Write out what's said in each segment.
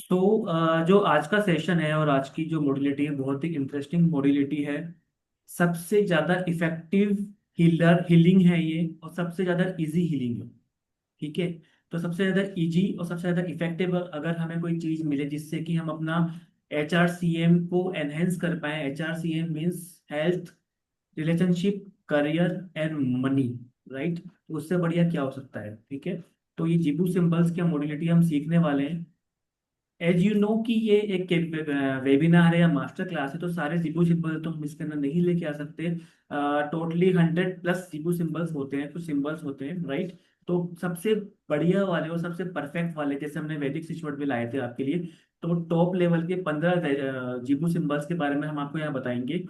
जो आज का सेशन है और आज की जो मॉड्यूलिटी है बहुत ही इंटरेस्टिंग मॉड्यूलिटी है। सबसे ज्यादा इफेक्टिव हीलिंग है ये, और सबसे ज्यादा इजी हीलिंग है। ठीक है। तो सबसे ज्यादा इजी और सबसे ज्यादा इफेक्टिव अगर हमें कोई चीज मिले जिससे कि हम अपना HRCM को एनहेंस कर पाए। HRCM means health, relationship, career and money. Right, तो उससे बढ़िया क्या हो सकता है। ठीक है। तो ये जीबू सिंबल्स की मॉड्यूलिटी हम सीखने वाले हैं। एज यू नो कि ये एक वेबिनार है या मास्टर क्लास है, तो सारे जीबू सिंबल तो हम इसके अंदर नहीं लेके आ सकते। टोटली 100+ जीबू सिंबल्स होते हैं, कुछ सिंबल्स होते हैं। राइट। तो सबसे बढ़िया वाले और सबसे परफेक्ट वाले, जैसे हमने वैदिक स्विच वर्ड भी लाए थे आपके लिए, तो टॉप लेवल के 15 जीबू सिंबल्स के बारे में हम आपको यहाँ बताएंगे।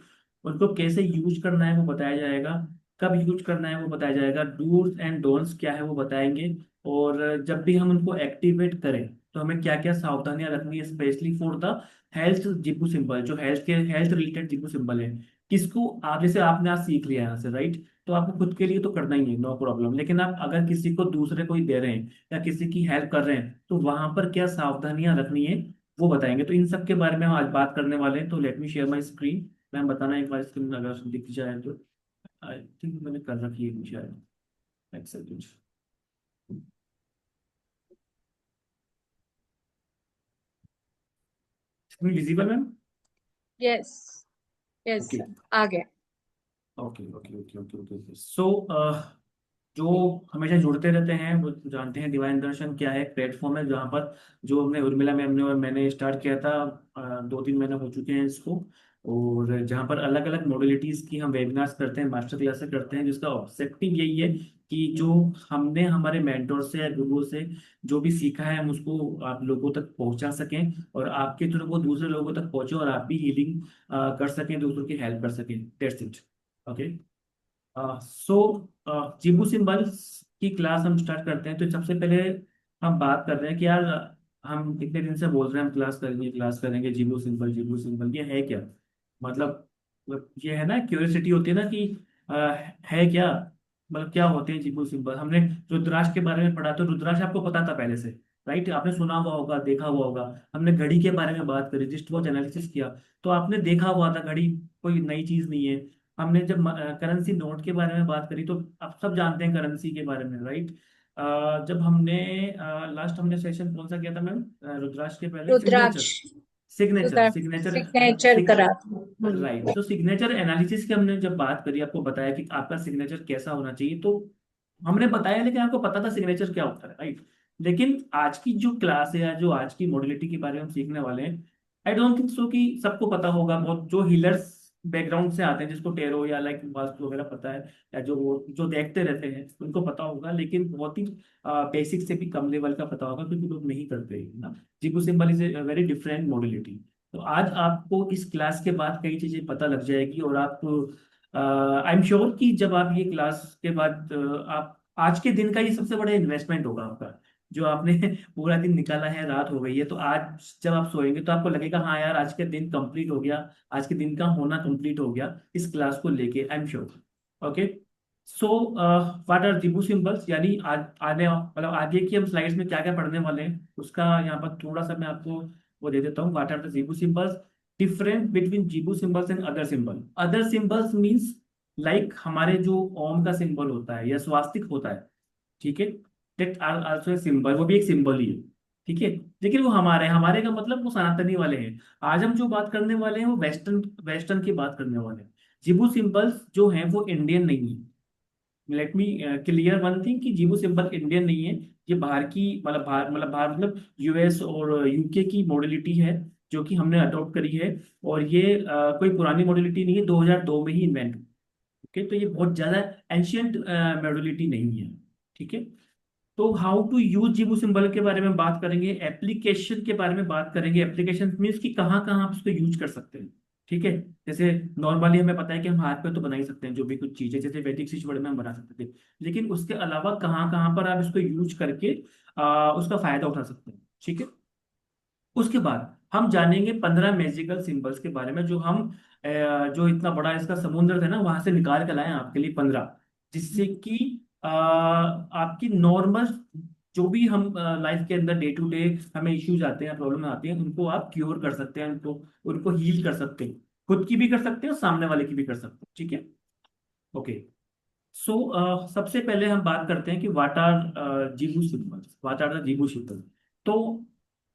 उनको कैसे यूज करना है वो बताया जाएगा, कब यूज करना है वो बताया जाएगा, डूज एंड डोंट्स क्या है वो बताएंगे। और जब भी हम उनको एक्टिवेट करें तो हमें क्या क्या सावधानियां रखनी है, specially for the health Zibu symbol, जो हेल्थ रिलेटेड जिबू सिंबल है। किसको आप, जैसे आपने आज सीख लिया यहाँ से, राइट, तो आपको खुद के लिए तो करना ही है, नो प्रॉब्लम। लेकिन आप अगर किसी को दूसरे को ही दे रहे हैं या किसी की हेल्प कर रहे हैं तो वहां पर क्या सावधानियां रखनी है वो बताएंगे। तो इन सब के बारे में हम आज बात करने वाले हैं। तो let me share my screen. Ma'am बताना एक बार स्क्रीन अगर दिख जाए तो। आई थिंक मैंने कर रखी है शायद एक्सेल कुछ। Screen visible ma'am? Yes. Yes okay sir, आ गया। Okay okay okay okay okay. जो हमेशा जुड़ते रहते हैं वो जानते हैं डिवाइन दर्शन क्या है। प्लेटफॉर्म है जहाँ पर जो हमने उर्मिला मैम ने और मैंने स्टार्ट किया था, 2-3 महीने हो चुके हैं इसको। और जहाँ पर अलग अलग मॉडलिटीज़ की हम वेबिनार्स करते हैं, मास्टर क्लासेस करते हैं, जिसका ऑब्जेक्टिव यही है कि जो हमने हमारे मेंटोर से या गुरु से जो भी सीखा है हम उसको आप लोगों तक पहुंचा सकें, और आपके थ्रू वो दूसरे लोगों तक पहुंचे और आप भी हीलिंग कर सकें, दूसरों की हेल्प कर सकें। That's it. Okay. So Zibu symbols की क्लास हम स्टार्ट करते हैं। तो सबसे पहले हम बात कर रहे हैं कि यार हम इतने दिन से बोल रहे हैं हम क्लास करेंगे, जिबू सिंबल ये है क्या। मतलब ये है ना, क्यूरियोसिटी होती है ना कि अ, है क्या, मतलब क्या होते हैं जिबू सिंबल। हमने रुद्राक्ष के बारे में पढ़ा, तो रुद्राक्ष आपको पता था पहले से, राइट, आपने सुना हुआ होगा, देखा हुआ होगा। हमने घड़ी के बारे में बात करी, जिस्ट वॉच एनालिसिस किया, तो आपने देखा हुआ था घड़ी कोई नई चीज नहीं है। हमने जब करेंसी नोट के बारे में बात करी तो आप सब जानते हैं करेंसी के बारे में, राइट। जब हमने लास्ट हमने सेशन कौन सा किया था मैम, रुद्राक्ष के पहले सिग्नेचर। रुद्राक्ष। सिग्नेचर रुद्राक्ष सिग्नेचर सिग्नेचर करा था। राइट। तो सिग्नेचर एनालिसिस की हमने जब बात करी, आपको बताया कि आपका सिग्नेचर कैसा होना चाहिए, तो हमने बताया, लेकिन आपको पता था सिग्नेचर क्या होता है, राइट। लेकिन आज की जो क्लास है या जो आज की मॉडलिटी के बारे में हम सीखने वाले हैं, आई डोंट थिंक सो कि सबको पता होगा। बहुत जो हीलर्स बैकग्राउंड से आते हैं, जिसको टेरो या लाइक वास्तु वगैरह पता है, या जो वो जो देखते रहते हैं उनको पता होगा, लेकिन बहुत ही बेसिक से भी कम लेवल का पता होगा, क्योंकि लोग नहीं करते हैं ना। जीपू symbol is a very different modality. तो आज आपको इस क्लास के बाद कई चीजें पता लग जाएगी, और आप आई एम श्योर कि जब आप ये क्लास के बाद आप आज के दिन का ये सबसे बड़ा इन्वेस्टमेंट होगा आपका, जो आपने पूरा दिन निकाला है, रात हो गई है, तो आज जब आप सोएंगे तो आपको लगेगा हाँ यार आज के दिन कंप्लीट हो गया, आज के दिन का होना कंप्लीट हो गया इस क्लास को लेके, I am sure. Okay. So what are Zibu symbols, यानी आज आने मतलब आगे की हम स्लाइड्स में क्या क्या पढ़ने वाले हैं उसका यहाँ पर थोड़ा सा मैं आपको वो दे देता हूँ। What are the Zibu symbols, difference between Zibu symbols and other symbol. Other symbols means like हमारे जो ओम का सिंबल होता है या स्वास्तिक होता है, ठीक है, that are also a symbol, वो भी एक सिंबल ही है। ठीक है। लेकिन वो हमारे हमारे का मतलब वो सनातनी वाले हैं। आज हम जो बात करने वाले हैं वो वेस्टर्न वेस्टर्न की बात करने वाले हैं। जिबू सिंबल्स जो हैं वो इंडियन नहीं है। Let me clear one thing कि जीबू सिंबल इंडियन नहीं है। ये बाहर की बाहर मतलब यूएस और यूके की मॉडलिटी है, जो कि हमने अडॉप्ट करी है। और ये कोई पुरानी मॉडलिटी नहीं है, 2002 में ही इन्वेंट। ओके। तो ये बहुत ज्यादा एंशियंट मॉडलिटी नहीं है। ठीक है। तो how to use Jibu symbol के बारे में बात करेंगे, एप्लीकेशन के बारे में बात करेंगे। एप्लीकेशन मीन्स कि कहाँ कहाँ आप इसको यूज कर सकते हैं। ठीक है। जैसे नॉर्मली हमें पता है कि हम हाथ पे तो बना ही सकते हैं जो भी कुछ चीजें, जैसे वैदिक स्विच वर्ड में हम बना सकते थे। लेकिन उसके अलावा कहाँ कहाँ पर आप इसको यूज करके उसका फायदा उठा सकते हैं। ठीक है। उसके बाद हम जानेंगे 15 मैजिकल सिंबल्स के बारे में, जो हम जो इतना बड़ा इसका समुद्र है ना वहां से निकाल कर लाए हैं आपके लिए 15, जिससे कि आपकी नॉर्मल जो भी हम लाइफ के अंदर डे टू डे हमें इश्यूज आते हैं, प्रॉब्लम आती हैं, उनको आप क्योर कर सकते हैं, उनको उनको हील कर सकते हैं। खुद की भी कर सकते हैं और सामने वाले की भी कर सकते हैं। ठीक है। ओके। सो सबसे पहले हम बात करते हैं कि what are Zibu symbols, what are the Zibu symbol. तो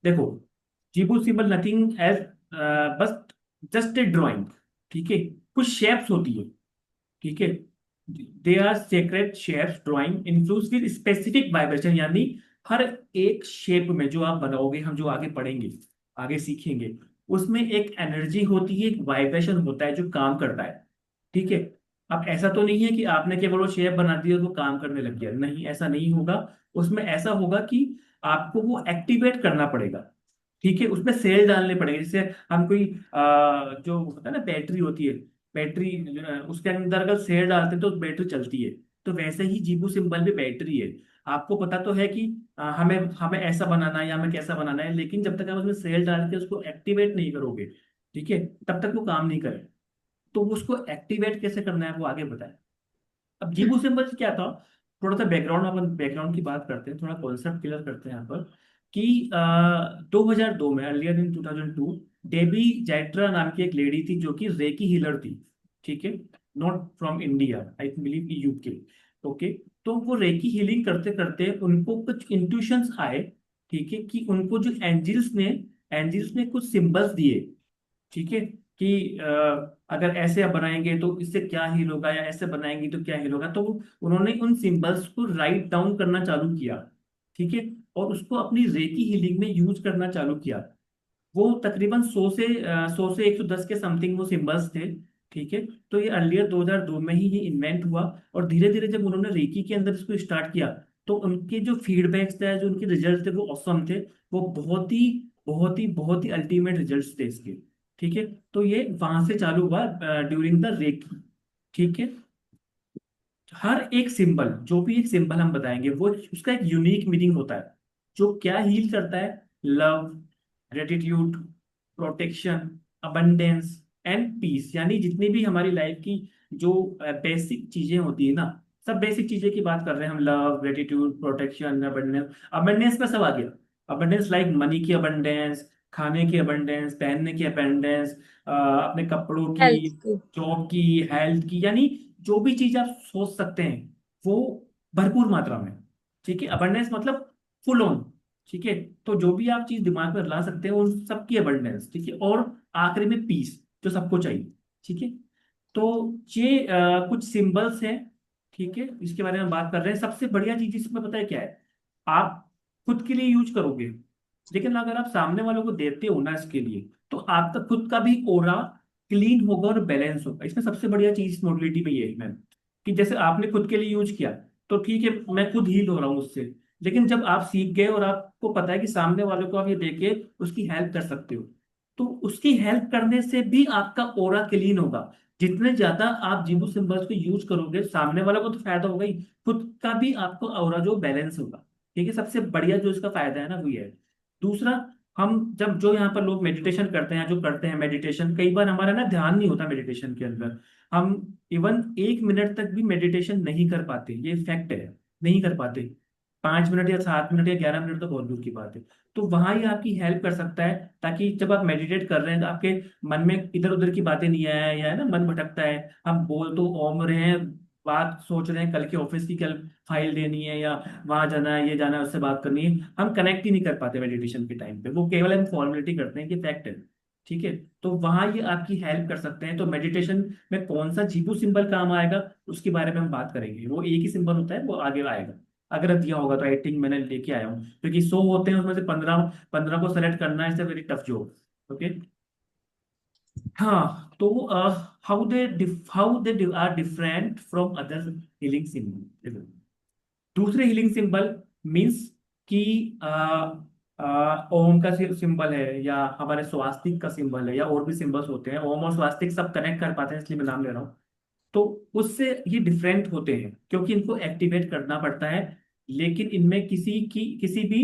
देखो, जीबू सिंबल नथिंग एज बस जस्ट ए ड्राइंग। ठीक है। कुछ शेप्स होती है। ठीक है। They are sacred shapes drawing influence with specific vibration, यानी हर एक शेप में जो आप बनाओगे, हम जो आगे पढ़ेंगे, आगे सीखेंगे, उसमें एक एनर्जी होती है, एक वाइब्रेशन होता है जो काम करता है। ठीक है। अब ऐसा तो नहीं है कि आपने केवल वो शेप बना दिया और वो काम करने लग गया, नहीं, ऐसा नहीं होगा। उसमें ऐसा होगा कि आपको वो एक्टिवेट करना पड़ेगा। ठीक है। उसमें सेल डालने पड़ेंगे, जैसे हम कोई जो होता है ना, बैटरी होती है, बैटरी उसके अंदर अगर सेल डालते हैं तो बैटरी चलती है। तो वैसे ही जीबू सिंबल भी बैटरी है। आपको पता तो है कि हमें हमें ऐसा बनाना है या हमें कैसा बनाना है, लेकिन जब तक आप उसमें सेल डाल के उसको एक्टिवेट नहीं करोगे, ठीक है, तब तक वो काम नहीं करेगा। तो उसको एक्टिवेट कैसे करना है वो आगे बताएं। अब जीबू सिंबल क्या था, थोड़ा सा बैकग्राउंड, अपन बैकग्राउंड की बात करते हैं, थोड़ा कॉन्सेप्ट क्लियर करते हैं यहाँ पर कि 2002 में, अर्लियर इन 2002, डेबी जैट्रा नाम की एक लेडी थी जो कि रेकी हीलर थी। ठीक है। Not from India, I believe UK. Okay. तो वो रेकी हीलिंग करते करते उनको कुछ इंट्यूशंस आए। ठीक है। कि उनको जो एंजल्स ने कुछ सिंबल्स दिए। ठीक है। कि अगर ऐसे आप बनाएंगे तो इससे क्या हील होगा, या ऐसे बनाएंगे तो क्या हील होगा, तो उन्होंने उन सिंबल्स को राइट डाउन करना चालू किया। ठीक है। और उसको अपनी रेकी हीलिंग में यूज करना चालू किया। वो तकरीबन 100 से 110 के समथिंग वो सिंबल्स थे। ठीक है। तो ये अर्लियर 2002 में ही ये इन्वेंट हुआ। और धीरे धीरे जब उन्होंने रेकी के अंदर इसको स्टार्ट किया, तो उनके जो फीडबैक्स थे, जो उनके रिजल्ट थे, वो ऑसम थे। वो बहुत ही अल्टीमेट रिजल्ट्स थे इसके। ठीक है। तो ये वहां से चालू हुआ ड्यूरिंग द रेकी। ठीक है। हर एक सिंबल, जो भी एक सिंबल हम बताएंगे, वो उसका एक यूनिक मीनिंग होता है, जो क्या हील करता है। Love, gratitude, protection, abundance and peace, यानी जितनी भी हमारी लाइफ की जो बेसिक चीजें होती है ना, सब बेसिक चीजें की बात कर रहे हैं हम, love, gratitude, protection, abundance. Abundance में सब आ गया। अबंडेंस लाइक मनी की अबंडेंस, खाने की अबंडेंस, पहनने की अबंडेंस, अपने कपड़ों की, Health की। जॉब की, हेल्थ की, यानी जो भी चीज आप सोच सकते हैं वो भरपूर मात्रा में। ठीक है। अबंडेंस मतलब फुल ऑन। ठीक है। तो जो भी आप चीज दिमाग में ला सकते हैं उन सबकी अबंडेंस। ठीक है। और आखिरी में पीस, जो सबको चाहिए। ठीक है। तो ये कुछ सिंबल्स हैं। ठीक है। इसके बारे में बात कर रहे हैं। सबसे बढ़िया चीज इसमें पता है क्या है, आप खुद के लिए यूज करोगे, लेकिन अगर आप सामने वालों को देते हो ना इसके लिए, तो आपका खुद का भी ओरा क्लीन होगा और बैलेंस होगा। इसमें सबसे बढ़िया चीज इस मॉडलिटी में ये है मैम, कि जैसे आपने खुद के लिए यूज किया, तो ठीक है, मैं खुद हील हो रहा हूँ उससे। लेकिन जब आप सीख गए और आपको पता है कि सामने वाले को आप ये देके उसकी हेल्प कर सकते हो, तो उसकी हेल्प करने से भी आपका ओरा क्लीन होगा। जितने ज्यादा आप जीबू सिंबल्स को यूज करोगे, सामने वाला को तो फायदा होगा ही, खुद का भी आपको ओरा जो बैलेंस होगा। ठीक है। सबसे बढ़िया जो इसका फायदा है ना वो ये है। दूसरा, हम जब जो यहाँ पर लोग मेडिटेशन करते हैं, जो करते हैं मेडिटेशन, कई बार हमारा ना ध्यान नहीं होता मेडिटेशन के अंदर। हम इवन 1 मिनट तक भी मेडिटेशन नहीं कर पाते, ये फैक्ट है, नहीं कर पाते। 5 मिनट या 7 मिनट या 11 मिनट तो बहुत दूर की बात है। तो वहां ये आपकी हेल्प कर सकता है, ताकि जब आप मेडिटेट कर रहे हैं तो आपके मन में इधर उधर की बातें नहीं आए, या है ना, मन भटकता है। हम बोल तो ओम रहे हैं, बात सोच रहे हैं कल के ऑफिस की, कल फाइल देनी है, या वहां जाना है, ये जाना है, उससे बात करनी है, हम कनेक्ट ही नहीं कर पाते मेडिटेशन के टाइम पे। वो केवल हम फॉर्मेलिटी करते हैं कि फैक्ट है। ठीक है। तो वहां ये आपकी हेल्प कर सकते हैं। तो मेडिटेशन में कौन सा जीबू सिंबल काम आएगा, उसके बारे में हम बात करेंगे। वो एक ही सिंबल होता है, वो आगे आएगा। अगर दिया होगा तो आई थिंक मैंने लेके आया हूँ, क्योंकि 100 होते हैं, उसमें से 15 15 को सेलेक्ट करना is a very tough job. Okay. हाँ। तो how they are different from other healing symbol. दूसरे हीलिंग सिंबल मीन्स कि ओम का सिंबल है, या हमारे स्वास्तिक का सिंबल है, या और भी सिंबल्स होते हैं। ओम और स्वास्तिक सब कनेक्ट कर पाते हैं, इसलिए मैं नाम ले रहा हूँ। तो उससे ये डिफरेंट होते हैं क्योंकि इनको एक्टिवेट करना पड़ता है। लेकिन इनमें किसी भी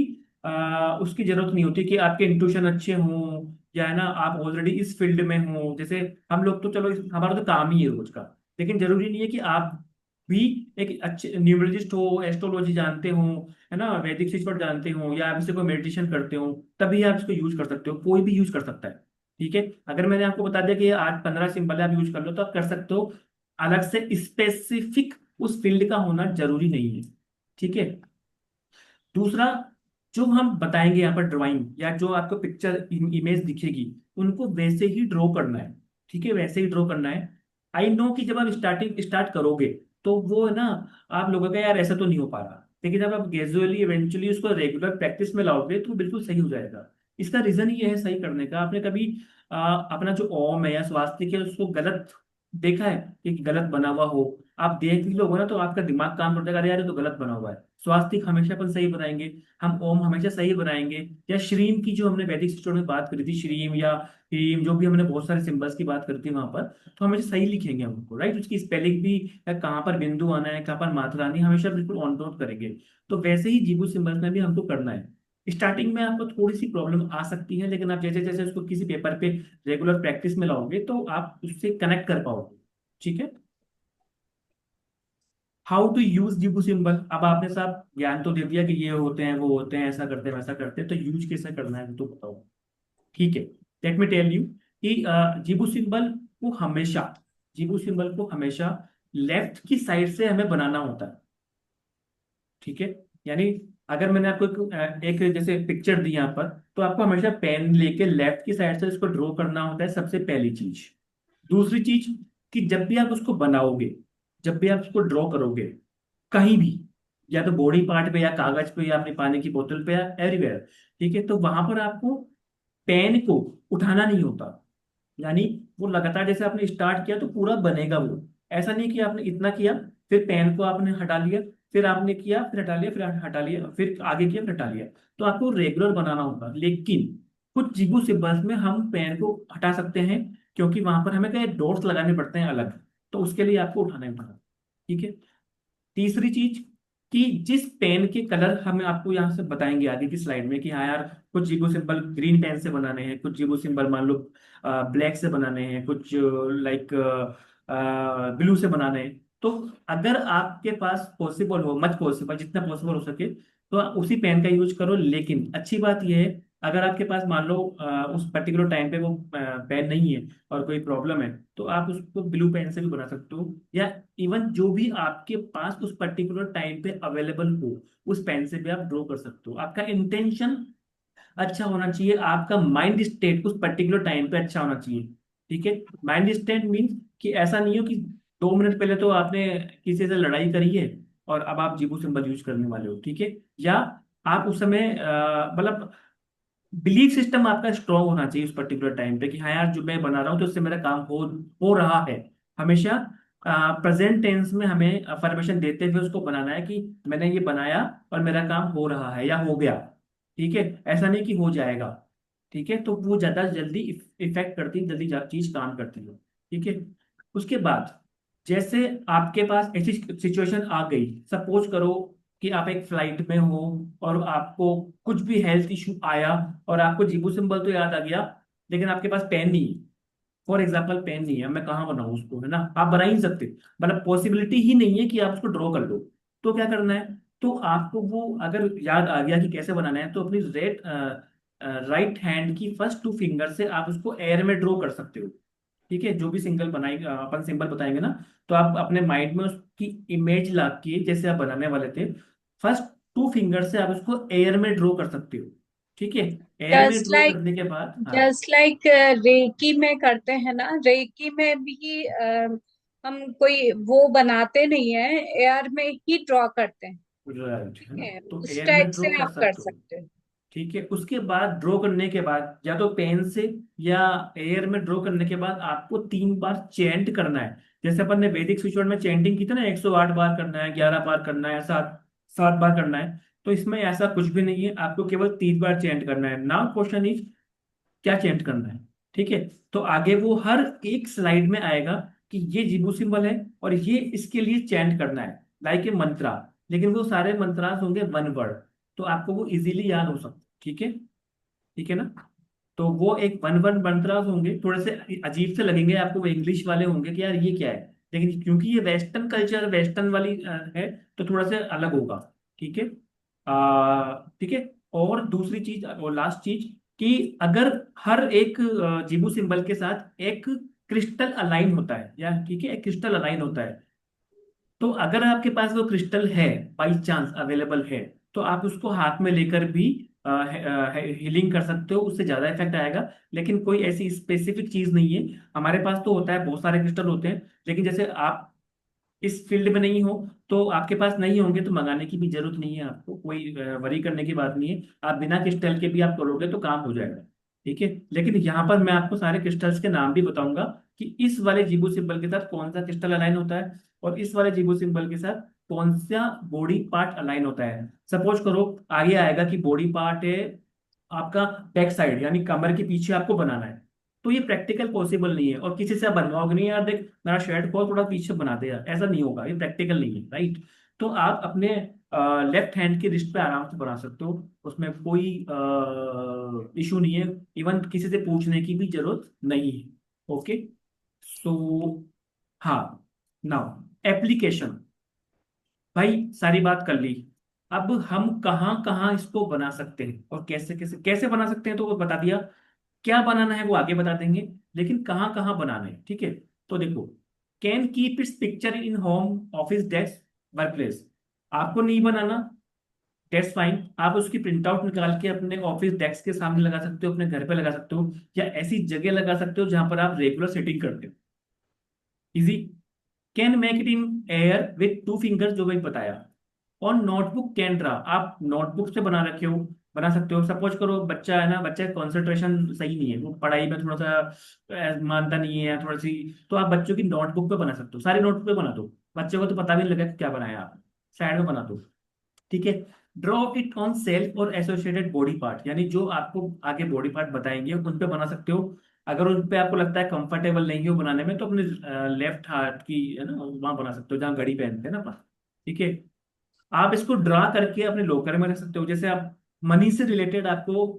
उसकी जरूरत नहीं होती कि आपके इंट्यूशन अच्छे हों, या है ना, आप ऑलरेडी इस फील्ड में हो। जैसे हम लोग तो चलो हमारा तो काम ही है रोज का, लेकिन जरूरी नहीं है कि आप भी एक अच्छे न्यूमरोलॉजिस्ट हो, एस्ट्रोलॉजी जानते हो, है ना, वैदिक स्विच वर्ड जानते हो, या आप इससे कोई मेडिटेशन करते हो, तभी आप इसको यूज कर सकते हो। कोई भी यूज कर सकता है। ठीक है, अगर मैंने आपको बता दिया कि ये आज 15 सिंबल है, आप यूज कर लो, तो आप कर सकते हो। अलग से स्पेसिफिक उस फील्ड का होना जरूरी नहीं है। ठीक है। दूसरा, जो हम बताएंगे यहाँ पर ड्राइंग, या जो आपको पिक्चर इमेज दिखेगी, उनको वैसे ही ड्रॉ करना है। ठीक है, वैसे ही ड्रॉ करना है। आई नो कि जब आप स्टार्टिंग स्टार्ट करोगे तो वो है ना, आप लोगों का यार ऐसा तो नहीं हो पा रहा, लेकिन जब आप ग्रेजुअली इवेंचुअली उसको रेगुलर प्रैक्टिस में लाओगे तो बिल्कुल सही हो जाएगा। इसका रीजन ये है सही करने का, आपने कभी अपना जो ओम है या स्वास्तिक है उसको गलत देखा है कि गलत बना हुआ हो? आप देख भी लोगे ना तो आपका दिमाग काम करता है, अरे यार ये तो गलत बना हुआ है। स्वास्तिक हमेशा अपन सही बनाएंगे, हम ओम हमेशा सही बनाएंगे। या श्रीम की जो हमने वैदिक सिस्टम में बात करी थी, श्रीम या हीम, जो भी हमने बहुत सारे सिंबल्स की बात करी थी वहां पर, तो हमेशा सही लिखेंगे हम उनको, राइट। उसकी स्पेलिंग भी, या कहाँ पर बिंदु आना है, कहाँ पर मात्रा आनी है, हमेशा बिल्कुल ऑन नोट करेंगे। तो वैसे ही जीबू सिंबल्स में भी हमको करना है। स्टार्टिंग में आपको थोड़ी सी प्रॉब्लम आ सकती है, लेकिन आप जैसे जैसे उसको किसी पेपर पे रेगुलर प्रैक्टिस में लाओगे तो आप उससे कनेक्ट कर पाओगे। ठीक है। How to use Jibu symbol, अब आपने साहब ज्ञान तो दे दिया कि ये होते हैं, वो होते हैं, ऐसा करते हैं, वैसा करते हैं, तो यूज कैसे करना है वो तो बताओ। ठीक है, लेट मी टेल यू कि जीबू सिंबल को हमेशा जीबू सिंबल को हमेशा लेफ्ट की साइड से हमें बनाना होता है। ठीक है, यानी अगर मैंने आपको एक जैसे पिक्चर दी यहाँ पर, तो आपको हमेशा पेन लेके लेफ्ट की साइड से इसको ड्रॉ करना होता है, सबसे पहली चीज। दूसरी चीज, कि जब भी आप उसको बनाओगे, जब भी आप उसको ड्रॉ करोगे कहीं भी, या तो बॉडी पार्ट पे, या कागज पे, या अपनी पानी की बोतल पे, या एवरीवेयर, ठीक है, तो वहां पर आपको पेन को उठाना नहीं होता। यानी वो लगातार जैसे आपने स्टार्ट किया तो पूरा बनेगा वो। ऐसा नहीं कि आपने इतना किया, फिर पेन को आपने हटा लिया, फिर आपने किया, फिर हटा लिया, फिर हटा लिया, फिर आगे किया, फिर हटा लिया। तो आपको रेगुलर बनाना होगा। लेकिन कुछ जिगू सिंबल्स में हम पेन को हटा सकते हैं, क्योंकि वहां पर हमें कई डॉट्स लगाने पड़ते हैं अलग, तो उसके लिए आपको उठाना ही पड़ेगा। ठीक है। तीसरी चीज, कि जिस पेन के कलर हमें आपको यहाँ से बताएंगे आगे की स्लाइड में, कि हाँ यार कुछ जीबो सिंबल ग्रीन पेन से बनाने हैं, कुछ जीबो सिंबल मान लो ब्लैक से बनाने हैं, कुछ लाइक ब्लू से बनाने हैं। तो अगर आपके पास पॉसिबल हो, मच पॉसिबल, जितना पॉसिबल हो सके, तो आप उसी पेन का यूज करो। लेकिन अच्छी बात यह है, अगर आपके पास मान लो उस पर्टिकुलर टाइम पे वो पेन नहीं है और कोई प्रॉब्लम है, तो आप उसको ब्लू पेन से भी बना सकते हो, या इवन जो भी आपके पास उस पर्टिकुलर टाइम पे अवेलेबल हो, उस पेन से भी आप ड्रॉ कर सकते हो। आपका इंटेंशन अच्छा होना चाहिए, आपका माइंड स्टेट उस पर्टिकुलर टाइम पे अच्छा होना चाहिए। ठीक है। माइंड स्टेट मीन्स कि ऐसा नहीं हो कि 2 मिनट पहले तो आपने किसी से लड़ाई करी है और अब आप जीबू सिंबल यूज करने वाले हो। ठीक है। या आप उस समय मतलब बिलीफ सिस्टम आपका स्ट्रांग होना चाहिए उस पर्टिकुलर टाइम पे, कि हाँ यार जो मैं बना रहा हूँ तो उससे मेरा काम हो रहा है। हमेशा प्रेजेंट टेंस में हमें अफर्मेशन देते हुए उसको बनाना है, कि मैंने ये बनाया और मेरा काम हो रहा है या हो गया। ठीक है, ऐसा नहीं कि हो जाएगा। ठीक है, तो वो ज्यादा जल्दी इफेक्ट करती है, जल्दी चीज काम करती है। ठीक है। उसके बाद, जैसे आपके पास ऐसी सिचुएशन आ गई, सपोज करो कि आप एक फ्लाइट में हो और आपको कुछ भी हेल्थ इशू आया, और आपको जीबू सिंबल तो याद आ गया, लेकिन आपके पास पेन नहीं है। फॉर एग्जाम्पल पेन नहीं है, मैं कहाँ बनाऊँ उसको, है ना, आप बना ही नहीं सकते, मतलब पॉसिबिलिटी ही नहीं है कि आप उसको ड्रॉ कर लो। तो क्या करना है, तो आपको वो अगर याद आ गया कि कैसे बनाना है, तो अपनी राइट हैंड की फर्स्ट 2 फिंगर से आप उसको एयर में ड्रॉ कर सकते हो। ठीक है, जो भी सिंगल बनाई अपन सिंबल बताएंगे ना, तो आप अपने माइंड में उसकी इमेज ला के, जैसे आप बनाने वाले थे, फर्स्ट 2 फिंगर से आप उसको एयर में ड्रॉ कर सकते हो। ठीक है। एयर में जस्ट ड्रॉ लाइक करने के बाद, हाँ, जस्ट लाइक रेकी में करते हैं ना, रेकी में भी हम कोई वो बनाते नहीं है, एयर में ही ड्रॉ करते हैं। राइट, ठीक है ना, है, तो उस एयर में टाइप ड्रॉ से कर आप कर सकते हो। सकते हो। ठीक है, उसके बाद ड्रॉ करने के बाद, या तो पेन से या एयर में ड्रॉ करने के बाद, आपको 3 बार चेंट करना है। जैसे अपन ने वैदिक स्विचवर्ड में चेंटिंग की थी ना, 108 बार करना है, 11 बार करना है, 7 7 बार करना है। तो इसमें ऐसा कुछ भी नहीं है, आपको केवल 3 बार चेंट करना है। नाउ क्वेश्चन इज, क्या चेंट करना है? ठीक है, तो आगे वो हर एक स्लाइड में आएगा कि ये जिबू सिंबल है और ये इसके लिए चेंट करना है, लाइक ए मंत्रा। लेकिन वो सारे मंत्रास होंगे 1 वर्ड, तो आपको वो इजीली याद हो सकता है। ठीक है। ठीक है ना, तो वो एक 1 1 मंत्रास होंगे, थोड़े से अजीब से लगेंगे आपको, वो इंग्लिश वाले होंगे कि यार ये क्या है, लेकिन क्योंकि ये वेस्टर्न कल्चर, वेस्टर्न वाली है, तो थोड़ा सा अलग होगा। ठीक है। ठीक है। और दूसरी चीज और लास्ट चीज, कि अगर हर एक जीबू सिंबल के साथ एक क्रिस्टल अलाइन होता है, या ठीक है, एक क्रिस्टल अलाइन होता है, तो अगर आपके पास वो क्रिस्टल है, बाई चांस अवेलेबल है, तो आप उसको हाथ में लेकर भी हीलिंग कर सकते हो, उससे ज्यादा इफेक्ट आएगा। लेकिन कोई ऐसी स्पेसिफिक चीज नहीं है। हमारे पास तो होता है, बहुत सारे क्रिस्टल होते हैं, लेकिन जैसे आप इस फील्ड में नहीं हो, तो आपके पास नहीं होंगे तो मंगाने की भी जरूरत नहीं है, आपको कोई वरी करने की बात नहीं है। आप बिना क्रिस्टल के भी आप करोगे तो काम हो जाएगा। ठीक है। लेकिन यहाँ पर मैं आपको सारे क्रिस्टल्स के नाम भी बताऊंगा, कि इस वाले जीबू सिंबल के साथ कौन सा क्रिस्टल अलाइन होता है, और इस वाले जीबू सिंबल के साथ कौन सा बॉडी पार्ट अलाइन होता है। सपोज करो, आगे आएगा कि बॉडी पार्ट है आपका बैक साइड, यानी कमर के पीछे आपको बनाना है, तो ये प्रैक्टिकल पॉसिबल नहीं है, और किसी से आप बनवाओगे नहीं, यार देख मेरा शर्ट को थोड़ा पीछे बना दे यार, ऐसा नहीं होगा, ये प्रैक्टिकल नहीं है, राइट। तो आप अपने लेफ्ट हैंड की रिस्ट पे आराम से बना सकते हो, उसमें कोई इशू नहीं है, इवन किसी से पूछने की भी जरूरत नहीं है। ओके। सो हाँ, नाउ एप्लीकेशन, भाई सारी बात कर ली। अब हम कहाँ कहाँ इसको बना सकते हैं, और कैसे कैसे कैसे बना सकते हैं तो वो बता दिया, क्या बनाना है वो आगे बता देंगे, लेकिन कहाँ कहाँ बनाना है, ठीक है। तो देखो, can keep its picture in home, office, desk, work place. आपको नहीं बनाना, दैट्स फाइन, आप उसकी प्रिंट आउट निकाल के अपने ऑफिस डेस्क के सामने लगा सकते हो, अपने घर पे लगा सकते हो, या ऐसी जगह लगा सकते हो जहां पर आप रेगुलर सेटिंग करते हो। Easy. Can make it in air with two fingers, जो मैंने बताया। और नोटबुक कैन ड्रा, आप नोटबुक से बना रखे हो, बना सकते हो। सपोज करो बच्चा है ना, बच्चे का कंसंट्रेशन सही नहीं है, वो पढ़ाई में थोड़ा सा मानता नहीं है, थोड़ी सी, तो आप बच्चों की नोटबुक पे बना सकते हो, सारी नोटबुक पे बना दो, बच्चे को तो पता भी नहीं लगा कि क्या बनाया आप, साइड में बना दो। ठीक है। ड्रॉ इट ऑन सेल्फ और एसोसिएटेड बॉडी पार्ट, यानी जो आपको आगे बॉडी पार्ट बताएंगे उन पे बना सकते हो। अगर उन पे आपको लगता है कंफर्टेबल नहीं हो बनाने में, तो अपने लेफ्ट हाथ की है ना वहां बना सकते हो जहाँ घड़ी पहनते हैं ना अपन। ठीक है। आप इसको ड्रा करके अपने लॉकर में रख सकते हो। जैसे आप मनी से रिलेटेड आपको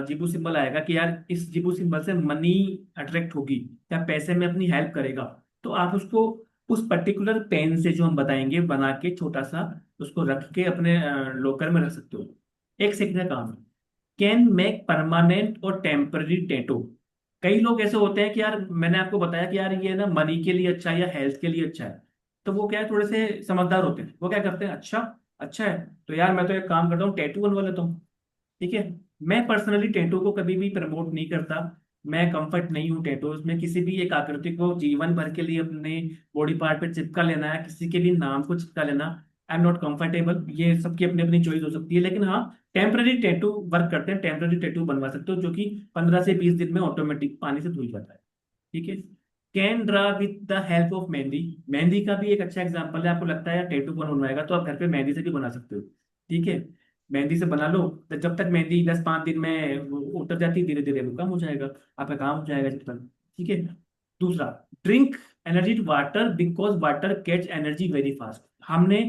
जीबू सिंबल आएगा कि यार इस जीबू सिंबल से मनी अट्रैक्ट होगी, या पैसे में अपनी हेल्प करेगा, तो आप उसको उस पर्टिकुलर पेन से जो हम बताएंगे बना के छोटा सा उसको रख के अपने लॉकर में रख सकते हो। एक सेकंड का काम है। कैन मेक परमानेंट और टेम्पररी टैटू। कई लोग ऐसे होते हैं कि यार मैंने आपको बताया कि यार ये ना मनी के लिए अच्छा है या हेल्थ के लिए अच्छा है, तो वो क्या है, थोड़े से समझदार होते हैं, वो क्या करते हैं, अच्छा अच्छा है तो यार मैं तो एक काम करता हूँ, टैटू बनवा लेता हूँ। ठीक है। मैं पर्सनली टैटू को कभी भी प्रमोट नहीं करता, मैं कंफर्ट नहीं हूँ टैटूज में। किसी भी एक आकृति को जीवन भर के लिए अपने बॉडी पार्ट पे चिपका लेना है, किसी के भी नाम को चिपका लेना, आई एम नॉट कंफर्टेबल। ये सबकी अपनी अपनी चॉइस हो सकती है, लेकिन हाँ, टेम्पररी टैटू वर्क करते हैं, टेम्पररी टैटू बनवा सकते हो, जो कि 15 से 20 दिन में ऑटोमेटिक पानी से धुल जाता है। ठीक है। Can draw with the help of mehndi, mehndi का भी एक अच्छा एग्जांपल है। आपको लगता है यार टैटू कौन बनवाएगा, तो आप घर पे मेहंदी से भी बना सकते हो। ठीक है। मेहंदी से बना लो, तो जब तक मेहंदी 10-5 दिन में वो उतर जाती है, धीरे धीरे वो कम हो जाएगा, आपका काम हो जाएगा जब तक। ठीक है। दूसरा, drink energy water because water catch energy very fast. हमने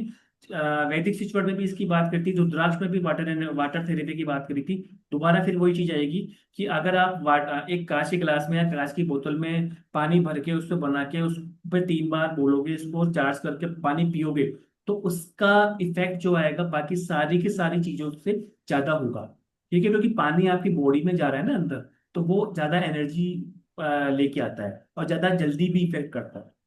वैदिक सिचुएशन में भी इसकी बात करी थी, रुद्राक्ष में भी वाटर वाटर थेरेपी की बात करी थी। दोबारा फिर वही चीज आएगी, कि अगर आप एक कांच के गिलास में या कांच की बोतल में पानी भर के उसको बना के उस पर 3 बार बोलोगे, इसको चार्ज करके पानी पियोगे, तो उसका इफेक्ट जो आएगा बाकी सारी की सारी चीजों से ज्यादा होगा। ठीक है, क्योंकि पानी आपकी बॉडी में जा रहा है ना अंदर, तो वो ज्यादा एनर्जी लेके आता है, और ज्यादा जल्दी भी इफेक्ट करता है।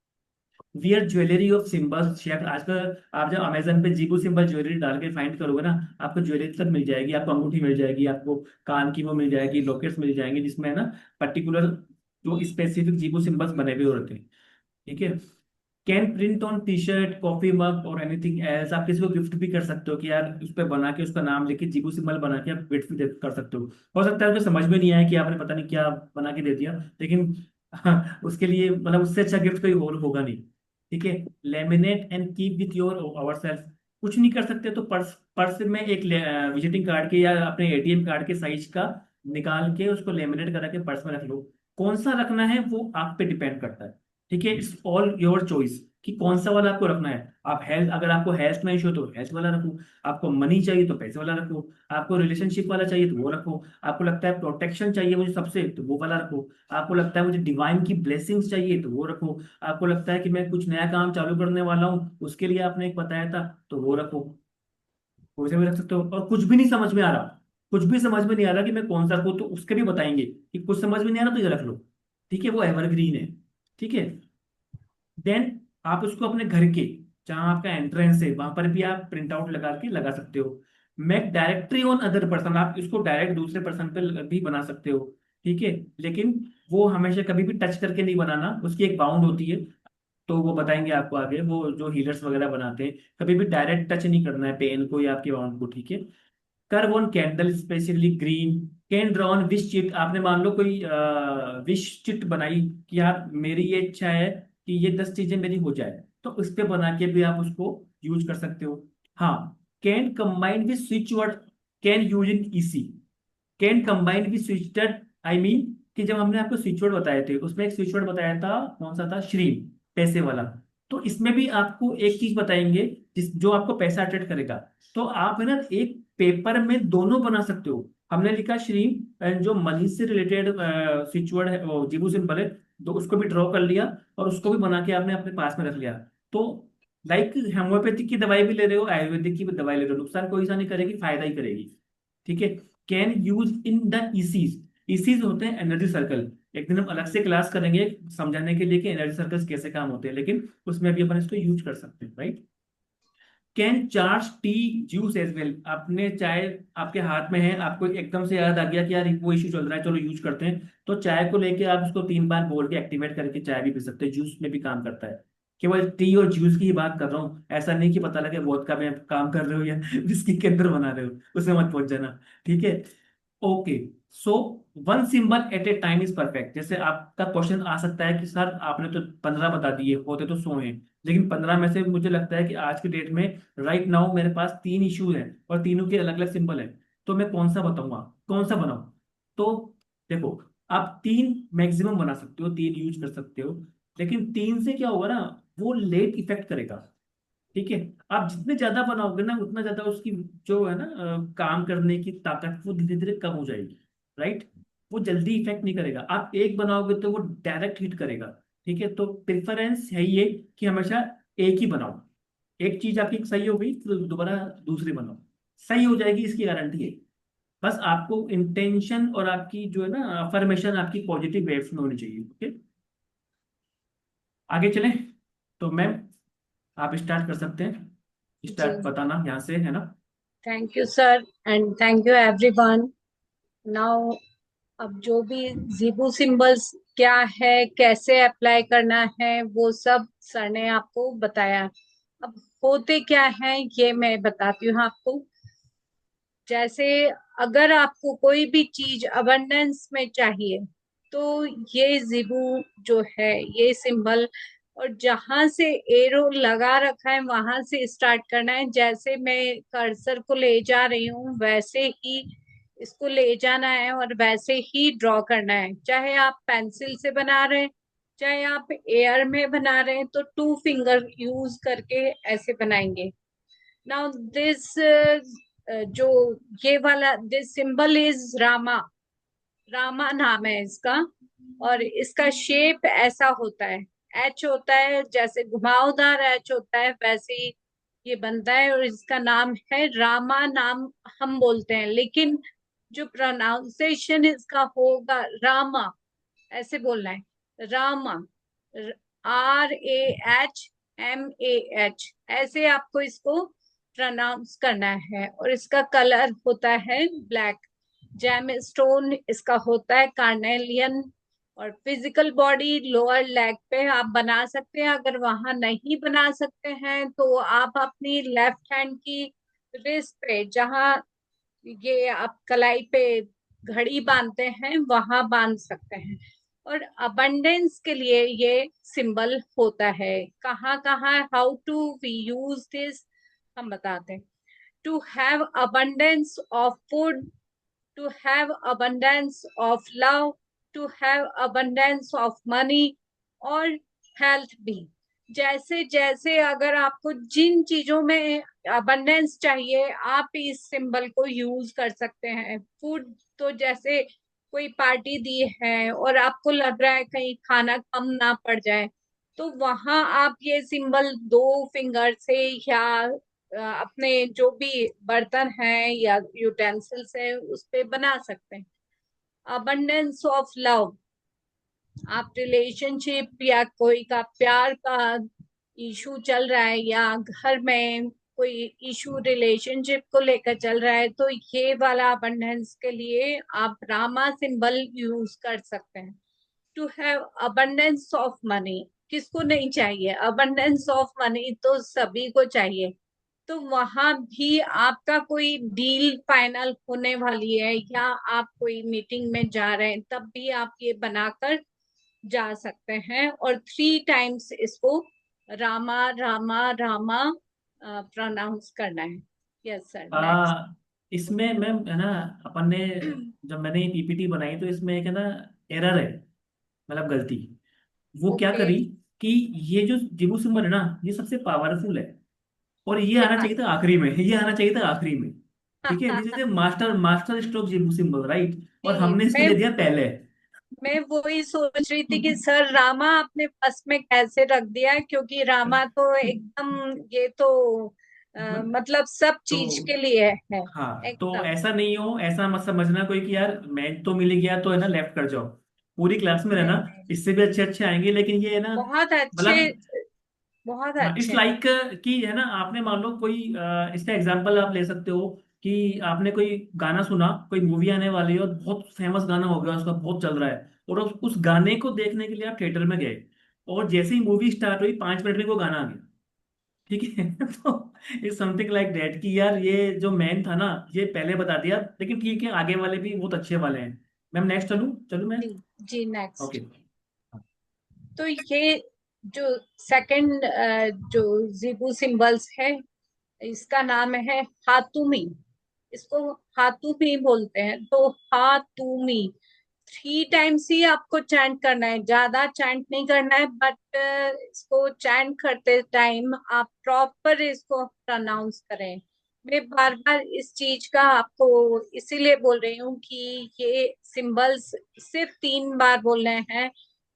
Wear jewellery of symbols shape, आजकल आप जब अमेजन पे जीबू सिंबल ज्वेलरी डाल के फाइंड करोगे ना, आपको ज्वेलरी सब मिल जाएगी, आपको अंगूठी मिल जाएगी, आपको कान की वो मिल जाएगी, लॉकेट्स मिल जाएंगे, जिसमें है ना पर्टिकुलर जो स्पेसिफिक जीबू सिंबल्स बने हुए होते हैं। ठीक है। Can print on T shirt, coffee mug और एनीथिंग एल्स, आप किसी को गिफ्ट भी कर सकते हो, कि यार उस पर बना के उसका नाम लिख के जीबू सिंबल बना के आप गिफ्ट भी कर सकते हो सकता है उसको समझ में नहीं आया कि आपने पता नहीं क्या बना के दे दिया, लेकिन हाँ, उसके लिए मतलब उससे अच्छा गिफ्ट कोई और होगा नहीं। ठीक है। Laminate and keep with your our self, कुछ नहीं कर सकते तो पर्स पर्स में एक विजिटिंग कार्ड के या अपने एटीएम कार्ड के साइज का निकाल के उसको लेमिनेट करा के पर्स में रख लो। कौन सा रखना है वो आप पे डिपेंड करता है। ठीक है, इट्स ऑल योर चॉइस कि कौन सा वाला आपको रखना है। आप हेल्थ, अगर आपको हेल्थ में इशू है तो हेल्थ वाला रखो, आपको मनी चाहिए तो पैसे वाला रखो, आपको रिलेशनशिप वाला चाहिए तो वो रखो, आपको लगता है प्रोटेक्शन चाहिए मुझे सबसे तो वो वाला रखो, आपको लगता है मुझे डिवाइन की ब्लेसिंग्स चाहिए तो वो रखो, आपको लगता है कि मैं कुछ नया काम चालू करने वाला हूँ उसके लिए आपने एक बताया था तो वो रखो, वैसे भी रख सकते हो। और कुछ भी नहीं समझ में आ रहा, कुछ भी समझ में नहीं आ रहा कि मैं कौन सा रखूँ तो उसके भी बताएंगे कि कुछ समझ में नहीं आ रहा तो ये रख लो। ठीक है, वो एवरग्रीन है। ठीक है, देन आप उसको अपने घर के जहाँ आपका एंट्रेंस है वहां पर भी आप प्रिंट आउट लगा के लगा सकते हो। Make directory on other person, आप इसको डायरेक्ट दूसरे पर्सन पे भी बना सकते हो। ठीक है, लेकिन वो हमेशा कभी भी टच करके नहीं बनाना, उसकी एक बाउंड होती है। तो वो बताएंगे आपको आगे, वो जो हीलर्स वगैरह बनाते हैं कभी भी डायरेक्ट टच नहीं करना है पेन को या आपके बाउंड को। ठीक है, curve on candle specially green, can draw on wish chit, आपने मान लो कोई विश चिट बनाई कि यार मेरी ये इच्छा है कि ये 10 चीजें मेरी हो जाए, तो उस पे बना के भी आप उसको यूज कर सकते हो। हाँ, can combine with switch word, can use in EC, can combine with switch word, I mean कि जब हमने आपको स्विच वर्ड बताए थे उसमें एक स्विच वर्ड बताया था, कौन सा था, श्रीम, पैसे वाला। तो इसमें भी आपको एक चीज बताएंगे जिस जो आपको पैसा अट्रैक्ट करेगा। तो आप है ना एक पेपर में दोनों बना सकते हो। हमने लिखा श्रीम एंड जो मनी से रिलेटेड स्विच वर्ड है वो जीबू सिंपल है, तो उसको भी ड्रॉ कर लिया और उसको भी बना के आपने अपने पास में रख लिया। तो लाइक होम्योपैथिक की दवाई भी ले रहे हो, आयुर्वेदिक की भी दवाई ले रहे हो, नुकसान कोई सा नहीं करेगी, फायदा ही करेगी। ठीक है, कैन यूज इन द ईसीज, ईसीज होते हैं एनर्जी सर्कल। एक दिन हम अलग से क्लास करेंगे समझाने के लिए कि एनर्जी सर्कल्स कैसे काम होते हैं, लेकिन उसमें भी अपन इसको यूज कर सकते हैं, right. Can charge tea juice as well, आपने चाय आपके हाथ में है, आपको एकदम से याद आ गया कि यार वो इशू चल रहा है चलो यूज करते हैं, तो चाय को लेके आप उसको 3 बार बोल के एक्टिवेट करके चाय भी पी सकते हैं, जूस में भी काम करता है। केवल टी और जूस की ही बात कर रहा हूँ, ऐसा नहीं कि पता लगे वोदका में काम कर रहे हो या विस्की के अंदर बना रहे हो, उसमें मत पहुंच जाना। ठीक है, okay. So one symbol at a time is perfect, जैसे आपका क्वेश्चन आ सकता है कि सर आपने तो 15 बता दिए, होते तो 100 हैं, लेकिन 15 में से मुझे लगता है कि आज के डेट में राइट नाउ मेरे पास 3 इश्यू हैं और तीनों के अलग अलग सिंबल हैं, तो मैं कौन सा बताऊंगा, कौन सा बनाऊं। तो देखो, आप 3 मैक्सिमम बना सकते हो, 3 यूज कर सकते हो, लेकिन 3 से क्या होगा ना, वो लेट इफेक्ट करेगा। ठीक है, आप जितने ज्यादा बनाओगे ना उतना ज्यादा उसकी जो है ना काम करने की ताकत वो धीरे धीरे कम हो जाएगी, राइट। वो जल्दी इफेक्ट नहीं करेगा, आप एक बनाओगे तो वो डायरेक्ट हिट करेगा। ठीक है, तो प्रेफरेंस है ये कि हमेशा एक ही बनाओ। एक चीज आपकी सही हो गई तो दोबारा दूसरी बनाओ, सही हो जाएगी इसकी गारंटी है। बस आपको इंटेंशन और आपकी जो है ना अफर्मेशन आपकी पॉजिटिव वेव्स में होनी चाहिए। ओके, आगे चलें। तो मैम आप स्टार्ट कर सकते हैं, जी, स्टार्ट बताना यहाँ से, है ना। Thank you sir and thank you everyone. Now अब जो भी जीबू सिंबल्स क्या है, कैसे अप्लाई करना है, वो सब सर ने आपको बताया। अब होते क्या है ये मैं बताती हूँ आपको। जैसे अगर आपको कोई भी चीज अबंडेंस में चाहिए तो ये जीबू जो है, ये सिंबल, और जहां से एरो लगा रखा है वहां से स्टार्ट करना है। जैसे मैं कर्सर को ले जा रही हूँ वैसे ही इसको ले जाना है और वैसे ही ड्रॉ करना है। चाहे आप पेंसिल से बना रहे हैं, चाहे आप एयर में बना रहे हैं, तो 2 फिंगर यूज करके ऐसे बनाएंगे। नाउ दिस जो ये वाला this symbol is Rama, Rama नाम है इसका। और इसका शेप ऐसा होता है, एच होता है, जैसे घुमावदार एच होता है वैसे ही ये बनता है, और इसका नाम है रामा। नाम हम बोलते हैं, लेकिन जो प्रोनाउंसिएशन इसका होगा रामा, ऐसे बोलना है, रामा, RAHMAH, ऐसे आपको इसको प्रोनाउंस करना है। और इसका कलर होता है ब्लैक। जेम स्टोन इसका होता है कार्नेलियन। और फिजिकल बॉडी लोअर लेग पे आप बना सकते हैं। अगर वहां नहीं बना सकते हैं तो आप अपनी लेफ्ट हैंड की रिस्ट पे, जहां ये आप कलाई पे घड़ी बांधते हैं, वहां बांध सकते हैं। और अबंडेंस के लिए ये सिंबल होता है। कहाँ कहाँ, how to we use this, हम बताते हैं। To have abundance of food, to have abundance of love, to have abundance of money, or health भी। जैसे जैसे अगर आपको जिन चीजों में अबंडेंस चाहिए, आप इस सिंबल को यूज कर सकते हैं। फूड तो जैसे कोई पार्टी दी है और आपको लग रहा है कहीं खाना कम ना पड़ जाए, तो वहां आप ये सिंबल 2 फिंगर से या अपने जो भी बर्तन है या यूटेंसिल्स है उस पे बना सकते हैं। अबंडेंस ऑफ लव, आप रिलेशनशिप या कोई का प्यार का इशू चल रहा है या घर में कोई इशू रिलेशनशिप को लेकर चल रहा है, तो ये वाला अबंडेंस के लिए आप रामा सिंबल यूज कर सकते हैं। To have abundance of money, किसको नहीं चाहिए? अबंडेंस ऑफ मनी तो सभी को चाहिए। तो वहां भी आपका कोई डील फाइनल होने वाली है या आप कोई मीटिंग में जा रहे हैं, तब भी आप ये बनाकर जा सकते हैं। और 3 टाइम्स इसको रामा रामा रामा प्रोनाउंस करना है। Yes sir, next. इसमें मैम है ना, अपन ने जब मैंने ये पीपीटी बनाई तो इसमें एक है ना एरर है, मतलब गलती। वो क्या ओके। करी कि ये जो जिबू सिंबल है ना, ये सबसे पावरफुल है, और ये आना या चाहिए था आखिरी में, ये आना चाहिए था आखिरी में। ठीक है, this is a master master stroke Zibu symbol, right, और जी, हमने इसको मैं दे दिया पहले। मैं वही सोच रही थी कि सर रामा आपने फर्स्ट में कैसे रख दिया, क्योंकि रामा तो एकदम, ये तो मतलब सब तो चीज के लिए है हाँ, तो एकदम। ऐसा नहीं हो, ऐसा मत समझना कोई कि यार मैच तो मिल गया तो है ना लेफ्ट कर जाओ, पूरी क्लास में रहना, नहीं नहीं, इससे भी अच्छे अच्छे आएंगे, लेकिन ये है ना, बहुत अच्छे, मतलब बहुत हाँ, इस अच्छे। लाइक कि है ना, आपने मान लो कोई इसका एग्जांपल आप ले सकते हो कि आपने कोई गाना सुना, कोई मूवी आने वाली है और बहुत फेमस गाना हो गया, उसका बहुत चल रहा है, और उस गाने को देखने के लिए आप थिएटर में गए, और जैसे ही मूवी स्टार्ट हुई 5 मिनट में वो गाना आ गया। ठीक है तो इट्स समथिंग लाइक दैट कि यार ये जो मैन था ना, ये पहले बता दिया, लेकिन ठीक है, आगे वाले भी बहुत अच्छे वाले हैं। मैम नेक्स्ट चलूँ, चलूँ मैं? जी जी, ओके। नेक्स्ट। तो ये जो सेकंड जो जीबू सिंबल्स है, इसका नाम है हाथुमी। इसको हाथुमी बोलते हैं। तो हाथुमी 3 टाइम्स ही आपको चैंट करना है, ज्यादा चैंट नहीं करना है, बट इसको चैंट करते टाइम आप प्रॉपर इसको प्रोनाउंस करें। मैं बार बार इस चीज का आपको इसीलिए बोल रही हूँ कि ये सिंबल्स सिर्फ 3 बार बोलने हैं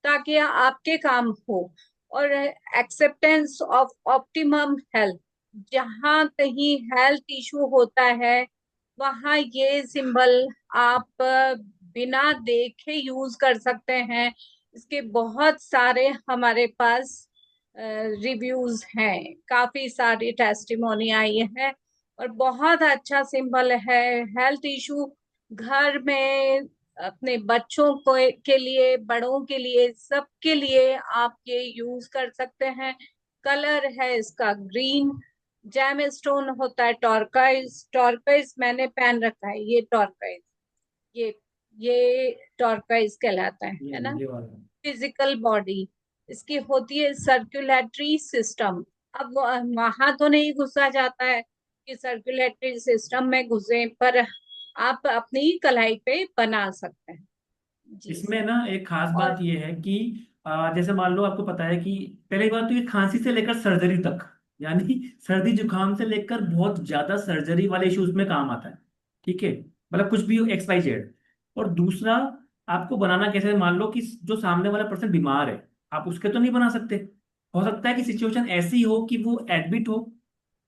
ताकि आपके काम हो। और एक्सेप्टेंस ऑफ ऑप्टिमम हेल्थ, जहाँ कहीं हेल्थ इशू होता है वहां ये सिंबल आप बिना देखे यूज कर सकते हैं। इसके बहुत सारे हमारे पास रिव्यूज हैं, काफी सारी टेस्टिमोनी आई है, और बहुत अच्छा सिंबल है। हेल्थ इशू घर में अपने बच्चों को के लिए, बड़ों के लिए, सबके लिए आप ये यूज कर सकते हैं। कलर है इसका ग्रीन। जैम स्टोन होता है टॉर्काइज। टॉर्काइज मैंने पहन रखा है, ये टॉर्काइज, ये ये टॉर्काइज कहलाता है ना। ये वाला। फिजिकल बॉडी इसकी होती है सर्कुलेटरी सिस्टम। अब वहां तो नहीं घुसा जाता है कि सर्कुलेटरी सिस्टम में घुसे, पर आप अपनी कलाई पे बना सकते हैं। जी इसमें सर। ना एक खास और बात ये है कि जैसे मान लो आपको पता है कि पहली बात तो ये खांसी से लेकर सर्जरी तक, यानी सर्दी जुकाम से लेकर बहुत ज्यादा सर्जरी वाले इश्यूज में काम आता है। ठीक है, मतलब कुछ भी एक्स वाई जेड। और दूसरा, आपको बनाना कैसे है? मान लो कि जो सामने वाला पर्सन बीमार है, आप उसके तो नहीं बना सकते, हो सकता है कि सिचुएशन ऐसी हो कि वो एडमिट हो।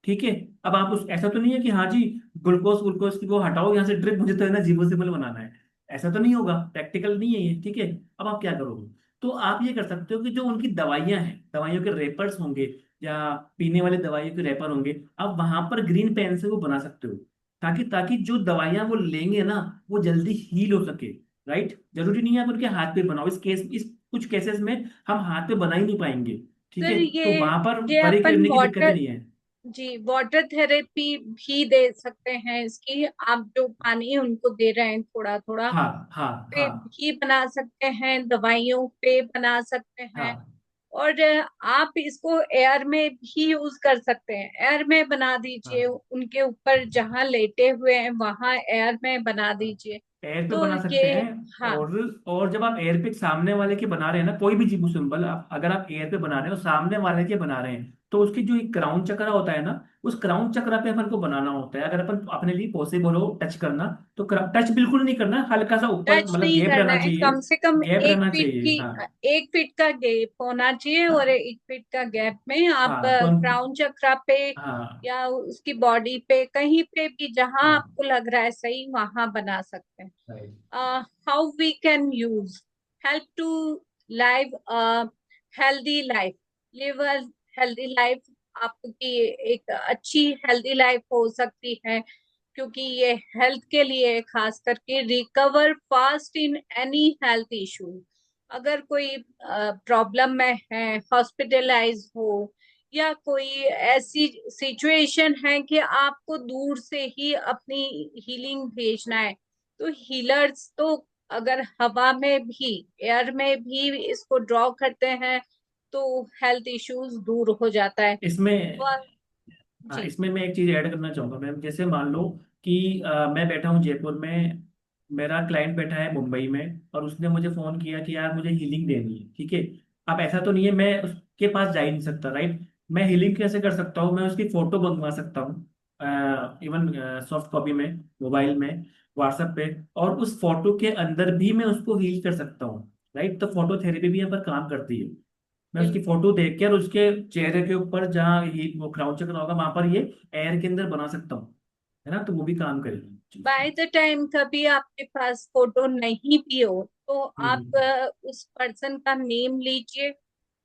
ठीक है, अब आप उस, ऐसा तो नहीं है कि हाँ जी ग्लूकोज ग्लूकोज की वो हटाओ यहाँ से ड्रिप, मुझे तो है ना जीवो सिंबल बनाना है, ऐसा तो नहीं होगा, प्रैक्टिकल नहीं है ये। ठीक है, अब आप क्या करोगे? तो आप ये कर सकते हो कि जो उनकी दवाइयां हैं, दवाइयों के रेपर्स होंगे, या पीने वाली दवाइयों के रेपर होंगे, आप वहां पर ग्रीन पेन से वो बना सकते हो, ताकि ताकि जो दवाइयां वो लेंगे ना, वो जल्दी हील हो सके। राइट, जरूरी नहीं है आप उनके हाथ पे बनाओ, इस कुछ केसेस में हम हाथ पे बना ही नहीं पाएंगे। ठीक सर है, तो ये वहां पर ये वरी अपन करने की दिक्कत ही वाटर, नहीं है। जी वाटर थेरेपी भी दे सकते हैं इसकी। आप जो पानी उनको दे रहे हैं थोड़ा थोड़ा, हाँ हाँ पे हाँ भी बना सकते हैं, दवाइयों पे बना सकते हैं। हाँ और आप इसको एयर में भी यूज कर सकते हैं। एयर में बना दीजिए, हाँ उनके ऊपर जहां लेटे हुए हैं वहां एयर में बना दीजिए। एयर पे तो बना सकते ये, हैं। हाँ, और जब आप एयर पे सामने वाले के बना रहे हैं ना, कोई भी जीबू सिंबल आप अगर आप एयर पे बना रहे हो सामने वाले के बना रहे हैं, तो उसकी जो एक क्राउन चक्रा होता है ना, उस क्राउन चक्रा पे अपन को बनाना होता है। अगर अपन अपने लिए पॉसिबल हो टच करना, तो टच बिल्कुल नहीं करना, हल्का सा ऊपर टच मतलब नहीं गैप करना रहना है। चाहिए। कम से कम गैप एक रहना फीट की, चाहिए, हाँ। 1 फीट का गैप होना चाहिए, और 1 फीट का गैप में आप हाँ तो क्राउन चक्रा पे हाँ या उसकी बॉडी पे कहीं पे भी जहां हाँ आपको लग रहा है सही वहां बना सकते हैं। Right. How we can use, help to live healthy life, live a healthy life. आपकी एक अच्छी हेल्दी लाइफ हो सकती है, क्योंकि ये हेल्थ के लिए, खास करके recover fast in any health issue. अगर कोई प्रॉब्लम में है, हॉस्पिटलाइज हो, या कोई ऐसी सिचुएशन है कि आपको दूर से ही अपनी हीलिंग भेजना है, तो हीलर्स तो अगर हवा में भी, एयर में भी इसको ड्रॉ करते हैं तो हेल्थ इश्यूज दूर हो जाता है। इसमें और हाँ, जी, इसमें मैं एक चीज ऐड करना चाहूंगा मैम। जैसे मान लो कि मैं बैठा हूँ जयपुर में, मेरा क्लाइंट बैठा है मुंबई में, और उसने मुझे फोन किया कि यार मुझे हीलिंग देनी है, ठीक है। अब ऐसा तो नहीं है मैं उसके पास जा ही नहीं सकता, राइट। मैं हीलिंग कैसे कर सकता हूँ? मैं उसकी फोटो मंगवा सकता हूँ, इवन सॉफ्ट कॉपी में, मोबाइल में, व्हाट्सएप पे, और उस फोटो के अंदर भी मैं उसको हील कर सकता हूँ, राइट। तो फोटो थेरेपी भी यहाँ पर काम करती है। मैं उसकी बिल्कुल। फोटो देख के और उसके चेहरे के ऊपर जहाँ ही वो क्राउन चक्र होगा वहां पर ये एयर के अंदर बना सकता हूँ, है ना। तो वो भी काम करेगी चीज। बाय द टाइम कभी आपके पास फोटो नहीं भी हो, तो आप हम्म। उस पर्सन का नेम लीजिए,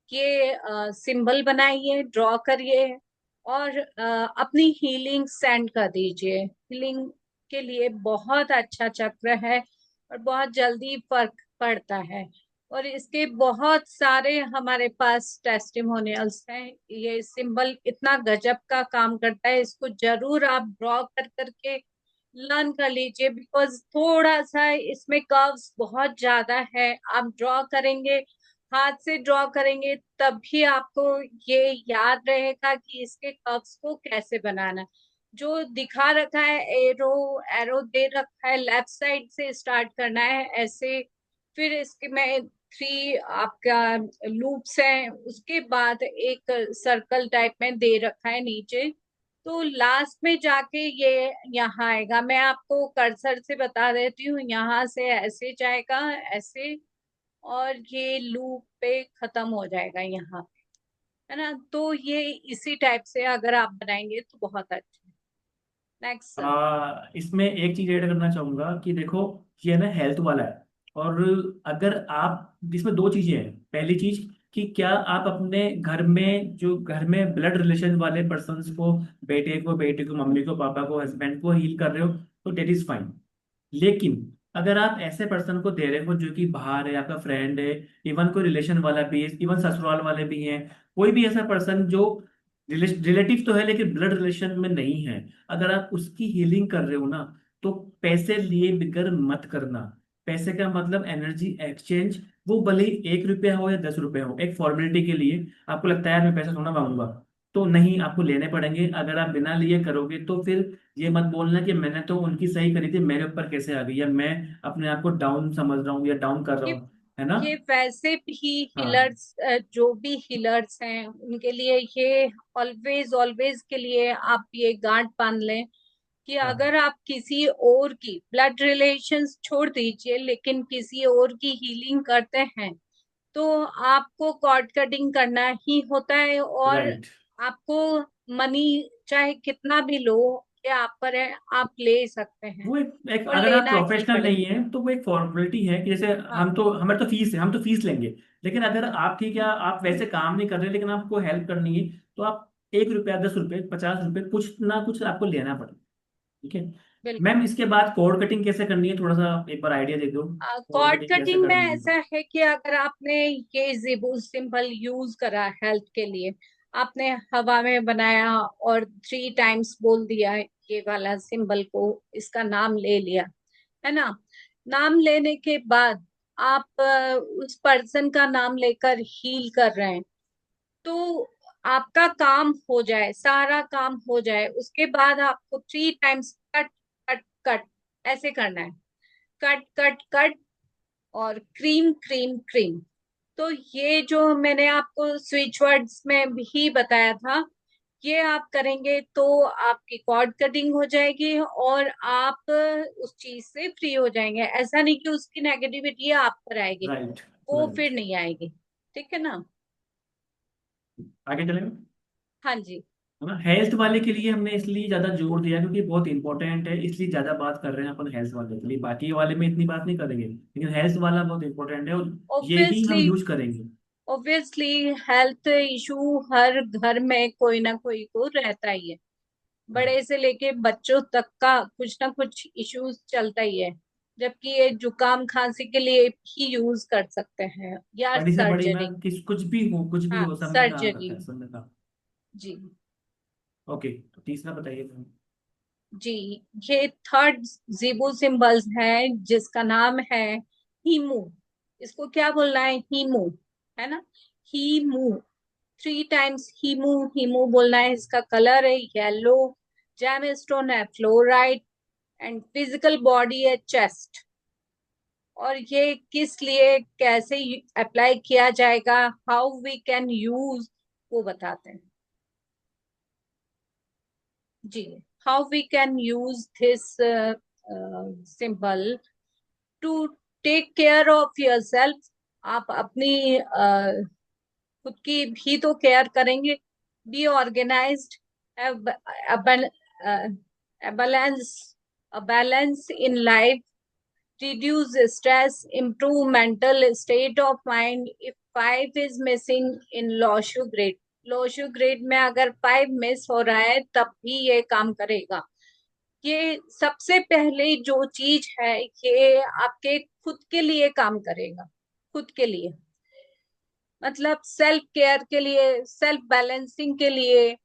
ये सिंबल बनाइए, ड्रॉ करिए, और अपनी हीलिंग सेंड कर दीजिए। हीलिंग के लिए बहुत अच्छा चक्र है, और बहुत जल्दी फर्क पड़ता है। और इसके बहुत सारे हमारे पास टेस्टिमोनियल्स हैं। ये सिंबल इतना गजब का काम करता है, इसको जरूर आप ड्रॉ कर करके लर्न कर लीजिए, बिकॉज थोड़ा सा इसमें कर्व्स बहुत ज्यादा है। आप ड्रॉ करेंगे, हाथ से ड्रॉ करेंगे, तभी आपको ये याद रहेगा कि इसके कर्व्स को कैसे बनाना है। जो दिखा रखा है, एरो एरो दे रखा है, लेफ्ट साइड से स्टार्ट करना है ऐसे, फिर इसके में 3 आपका लूप्स हैं, उसके बाद एक सर्कल टाइप में दे रखा है नीचे, तो लास्ट में जाके ये यहाँ आएगा। मैं आपको कर्सर से बता देती हूँ, यहाँ से ऐसे जाएगा, ऐसे, और ये लूप पे खत्म हो जाएगा यहाँ पे, है ना। तो ये इसी टाइप से अगर आप बनाएंगे तो बहुत अच्छा है। Next sir. इसमें एक चीज ऐड करना चाहूंगा कि देखो, ये ना हेल्थ वाला है। और अगर आप, इसमें दो चीजें हैं। पहली चीज कि क्या आप अपने घर में, जो घर में ब्लड रिलेशन वाले पर्सन्स को, बेटे को, मम्मी को, पापा को, हस्बैंड को हील कर रहे हो, तो डेट इज फाइन। लेकिन अगर आप ऐसे पर्सन को दे रहे हो जो कि बाहर है, आपका फ्रेंड है, इवन कोई रिलेशन वाला भी है, इवन ससुराल वाले भी हैं, कोई भी ऐसा पर्सन जो रिलेटिव तो है लेकिन ब्लड रिलेशन में नहीं है, अगर आप उसकी हीलिंग कर रहे हो ना, तो पैसे लिए बिगर मत करना। पैसे का मतलब एनर्जी एक्सचेंज, वो भले ही 1 रुपया हो या 10 रुपया हो, एक फॉर्मेलिटी के लिए आपको लगता है यार मैं पैसा थोड़ा मांगूंगा, तो नहीं, आपको लेने पड़ेंगे। अगर आप बिना लिए करोगे तो फिर ये मत बोलना कि मैंने तो उनकी सही करी थी, मेरे ऊपर कैसे आ गई, या मैं अपने आप को डाउन समझ रहा हूँ या डाउन कर रहा ये हूँ, है ना। ये वैसे भी हाँ हीलर्स, जो भी हीलर्स हैं उनके लिए ये ऑलवेज ऑलवेज के लिए आप ये गांठ बांध लें कि हाँ अगर आप किसी और की, ब्लड रिलेशंस छोड़ दीजिए, लेकिन किसी और की हीलिंग करते हैं, तो आपको कॉर्ड कटिंग करना ही होता है। और राइट। आपको मनी चाहे कितना भी लो, ये आप पर है, आप ले सकते हैं, वो एक और अगर आप लेना ही प्रोफेशनल पड़ेगा। नहीं है तो वो एक फॉर्मेलिटी है कि जैसे हाँ, हम तो, हमारे तो फीस है, हम तो फीस लेंगे। लेकिन अगर आप, ठीक है, आप वैसे काम नहीं कर रहे लेकिन आपको हेल्प करनी है, तो आप 1 रुपया, 10 रुपये, 50 रुपये, कुछ ना कुछ आपको लेना पड़ेगा, ठीक है। बिल्कुल। मैम इसके बाद कोड कटिंग कैसे करनी है, थोड़ा सा एक बार आइडिया दे दो, कोड कॉर्ड कटिंग कैसे कटिंग में करनी है। ऐसा है कि अगर आपने ये जिबू सिंबल यूज करा हेल्थ के लिए, आपने हवा में बनाया और 3 टाइम्स बोल दिया ये वाला सिंबल को, इसका नाम ले लिया, है ना। नाम लेने के बाद आप उस पर्सन का नाम लेकर हील कर रहे हैं, तो आपका काम हो जाए, सारा काम हो जाए, उसके बाद आपको 3 टाइम्स कट कट कट ऐसे करना है। कट कट कट और क्रीम क्रीम क्रीम। तो ये जो मैंने आपको स्विच वर्ड्स में भी बताया था, ये आप करेंगे तो आपकी कॉर्ड कटिंग हो जाएगी और आप उस चीज से फ्री हो जाएंगे। ऐसा नहीं कि उसकी नेगेटिविटी आप पर आएगी, राइट। वो राइट। फिर नहीं आएगी। ठीक है ना? आगे चलेंगे। हाँ जी। है ना, हेल्थ वाले के लिए हमने इसलिए ज्यादा जोर दिया क्योंकि बहुत इंपॉर्टेंट है, इसलिए ज्यादा बात कर रहे हैं अपन हेल्थ वाले के लिए, बाकी वाले में इतनी बात नहीं करेंगे, लेकिन हेल्थ वाला बहुत इंपॉर्टेंट है और ये ही हम ऑब्वियसली, यूज करेंगे। ऑब्वियसली हेल्थ इशू हर घर में कोई ना कोई को रहता ही है। हाँ। बड़े से लेके बच्चों तक का कुछ ना कुछ इश्यूज चलता ही है। जबकि ये जुकाम खांसी के लिए भी यूज कर सकते हैं, या बड़ी से बड़ी सर्जरी। में किस कुछ भी हाँ, हो, सब में काम सर्जरी। करता है, सब में काम। जी। ओके, तो तीसरा बताइए। जी, ये थर्ड जीबो सिंबल्स है, जिसका नाम है हीमू। इसको क्या बोलना है? हीमू, है ना? हीमू, 3 टाइम्स हीमू हीमू बोलना है। इसका कलर है येलो, जैमस्टोन है फ्लोराइड, एंड फिजिकल बॉडी है चेस्ट। और ये किस लिए, कैसे अप्लाई किया जाएगा, हाउ वी कैन यूज, वो बताते हैं। जी, how we can use this symbol to take care of your yourself अपनी खुद की भी तो केयर करेंगे। Be organized, balance, balance in life, reduce stress, improve mental state of mind. If 5 is missing in LOSU grade, LOSU grade में अगर 5 miss हो रहा है तब भी ये काम करेगा। ये सबसे पहले जो चीज है, ये आपके खुद के लिए काम करेगा। खुद के लिए मतलब सेल्फ केयर के लिए, सेल्फ बैलेंसिंग के लिए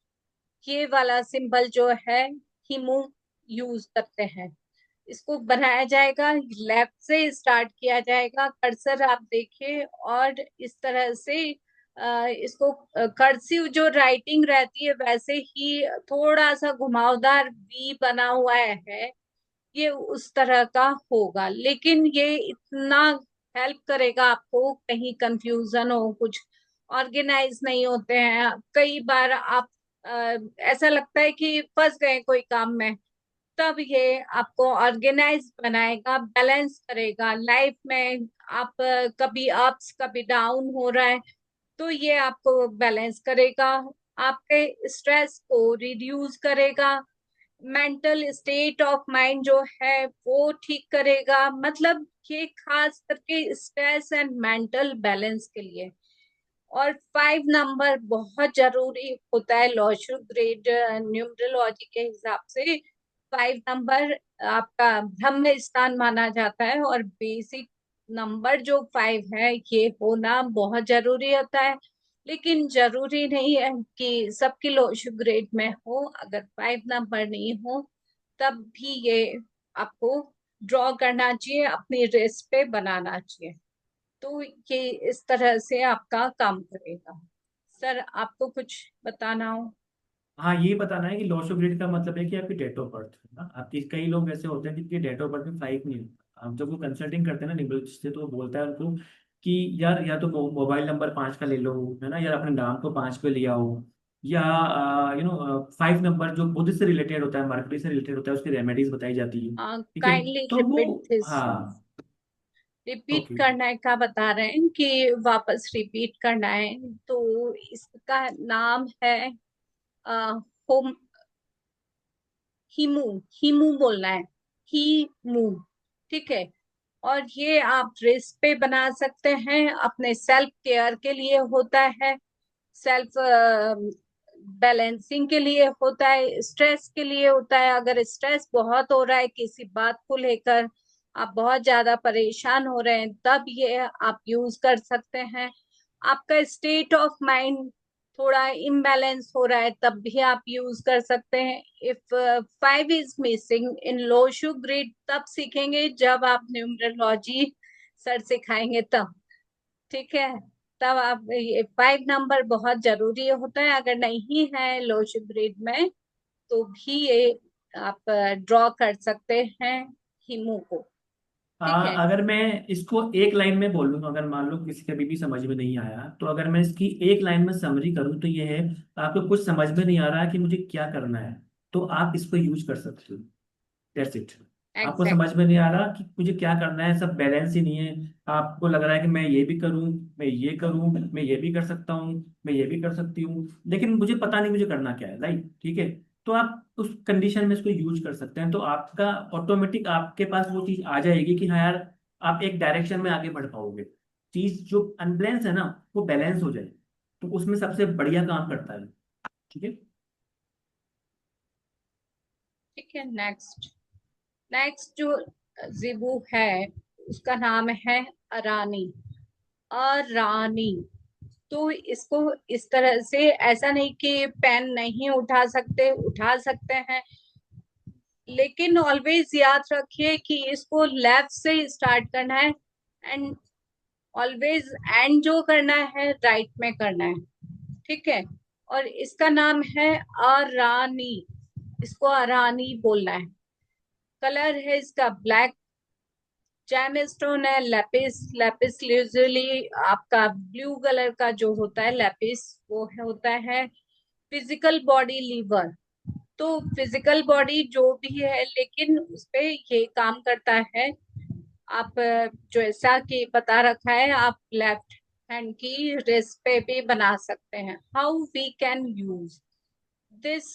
ये वाला सिंबल जो है, हीमो, यूज करते हैं। इसको बनाया जाएगा, लेफ्ट से स्टार्ट किया जाएगा, कर्सर आप देखिए, और इस तरह से इसको कर्सिव जो राइटिंग रहती है वैसे ही थोड़ा सा घुमावदार वी बना हुआ है, ये उस तरह का होगा। लेकिन ये इतना हेल्प करेगा आपको, कहीं कंफ्यूजन हो, कुछ ऑर्गेनाइज नहीं होते हैं कई बार आप, ऐसा लगता है कि फंस गए कोई काम में, तब ये आपको ऑर्गेनाइज बनाएगा, बैलेंस करेगा लाइफ में। आप कभी अप्स कभी डाउन हो रहा है, तो ये आपको बैलेंस करेगा, आपके स्ट्रेस को रिड्यूस करेगा, मेंटल स्टेट ऑफ माइंड जो है वो ठीक करेगा। मतलब ये खास करके स्ट्रेस एंड मेंटल बैलेंस के लिए। और 5 नंबर बहुत जरूरी होता है लॉशु ग्रेड न्यूमरोलॉजी के हिसाब से। 5 नंबर आपका ब्रह्म स्थान माना जाता है, और बेसिक नंबर जो 5 है ये होना बहुत जरूरी होता है। लेकिन जरूरी नहीं है कि सबकी लॉशु ग्रेड में हो। अगर 5 नंबर नहीं हो तब भी ये आपको ड्रॉ करना चाहिए, अपनी रेस्ट पे बनाना चाहिए। तो ये इस तरह से आपका काम करेगा। सर, आपको कुछ बताना हो? हाँ, ये बताना है कि लॉस ऑफ ग्रेड का मतलब है कि आपकी डेट ऑफ बर्थ है ना, आपकी कई लोग ऐसे होते हैं जिनकी डेट ऑफ बर्थ में 5 नहीं होता। हम जब वो कंसल्टिंग करते हैं ना न्यूमरोलॉजिस्ट से, तो वो बोलता है उनको कि यार या तो मोबाइल नंबर 5 का ले लो, है ना, या अपने नाम को 5 पे लिया हो, या 5 नंबर जो बुद्ध से रिलेटेड होता है, मरकरी से रिलेटेड होता है, उसकी रेमेडीज बताई जाती है। ठीक है। काइंडली तो वो, रिपीट दिस। हाँ। Repeat okay. करना का बता रहे हैं कि वापस रिपीट करना है। तो इसका नाम है होम, हीमू, हीमू बोलना है, हीमू। ठीक है। और ये आप रिस्ट पे बना सकते हैं, अपने सेल्फ केयर के लिए होता है, सेल्फ बैलेंसिंग के लिए होता है, स्ट्रेस के लिए होता है। अगर स्ट्रेस बहुत हो रहा है किसी बात को लेकर, आप बहुत ज्यादा परेशान हो रहे हैं, तब ये आप यूज कर सकते हैं। आपका स्टेट ऑफ माइंड थोड़ा इम्बैलेंस हो रहा है, तब भी आप यूज कर सकते हैं। If 5 is missing in low shoe grid, तब सीखेंगे जब आप न्यूमरोलॉजी सर सिखाएंगे तब। ठीक है। तब आप ये 5 नंबर बहुत जरूरी होता है। अगर नहीं है लो ब्रीड में तो भी ये आप ड्रॉ कर सकते हैं हीमो को। ठीक है। अगर मैं इसको एक लाइन में बोल लूँ, अगर मान लो किसी कभी भी समझ में नहीं आया, तो अगर मैं इसकी एक लाइन में समरी करूँ तो ये है, आपको कुछ समझ में नहीं आ रहा है कि मुझे क्या करना है, तो आप इसको यूज कर सकते हो। That's it. आपको समझ एग्जैक्टली। में नहीं आ रहा कि मुझे क्या करना है, सब बैलेंस ही नहीं है, आपको लग रहा है कि मैं ये भी करूं, मैं ये करूं, मैं ये भी कर सकता हूँ, मैं ये भी कर सकती हूँ, लेकिन मुझे पता नहीं मुझे करना क्या है, राइट? ठीक है। तो आप उस कंडीशन में इसको यूज कर सकते हैं, तो आपका ऑटोमेटिक आपके पास वो चीज आ जाएगी कि हाँ यार, आप एक डायरेक्शन में आगे बढ़ पाओगे। चीज जो अनबैलेंस है ना, वो बैलेंस हो जाए, तो उसमें सबसे बढ़िया काम करता है। ठीक है। ठीक है। नेक्स्ट। नेक्स्ट जो जिबू है उसका नाम है अरानी। अरानी। तो इसको इस तरह से, ऐसा नहीं कि पेन नहीं उठा सकते, उठा सकते हैं, लेकिन ऑलवेज याद रखिए कि इसको लेफ्ट से स्टार्ट करना है, एंड ऑलवेज एंड जो करना है राइट में करना है। ठीक है। और इसका नाम है अरानी। इसको अरानी बोलना है। कलर है इसका ब्लैक। जैम स्टोन है लेपिस। लेपिस यूजुअली आपका ब्लू कलर का जो होता है लेपिस, वो होता है फिजिकल बॉडी लीवर। तो फिजिकल बॉडी जो भी है, लेकिन उस पे ये काम करता है। आप जो ऐसा कि बता रखा है, आप लेफ्ट हैंड की रिस्ट पे भी बना सकते हैं। How we can use this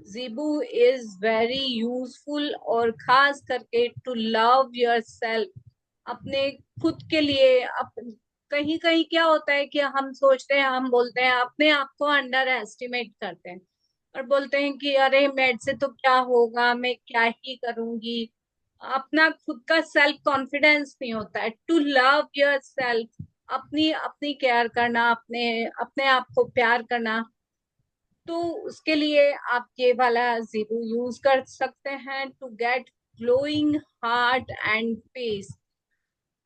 ज़ीबू इज वेरी यूजफुल, और खास करके टू लव योर सेल्फ, अपने खुद के लिए। कहीं कहीं क्या होता है कि हम सोचते हैं, हम बोलते हैं, अपने आप को अंडर एस्टिमेट करते हैं और बोलते हैं कि अरे मेरे से तो क्या होगा, मैं क्या ही करूंगी। अपना खुद का सेल्फ कॉन्फिडेंस नहीं होता है। टू लव योर सेल्फ, अपनी अपनी केयर करना, अपने अपने आप को प्यार करना। तो उसके लिए आप ये वाला जीरो यूज कर सकते हैं to get glowing heart and face.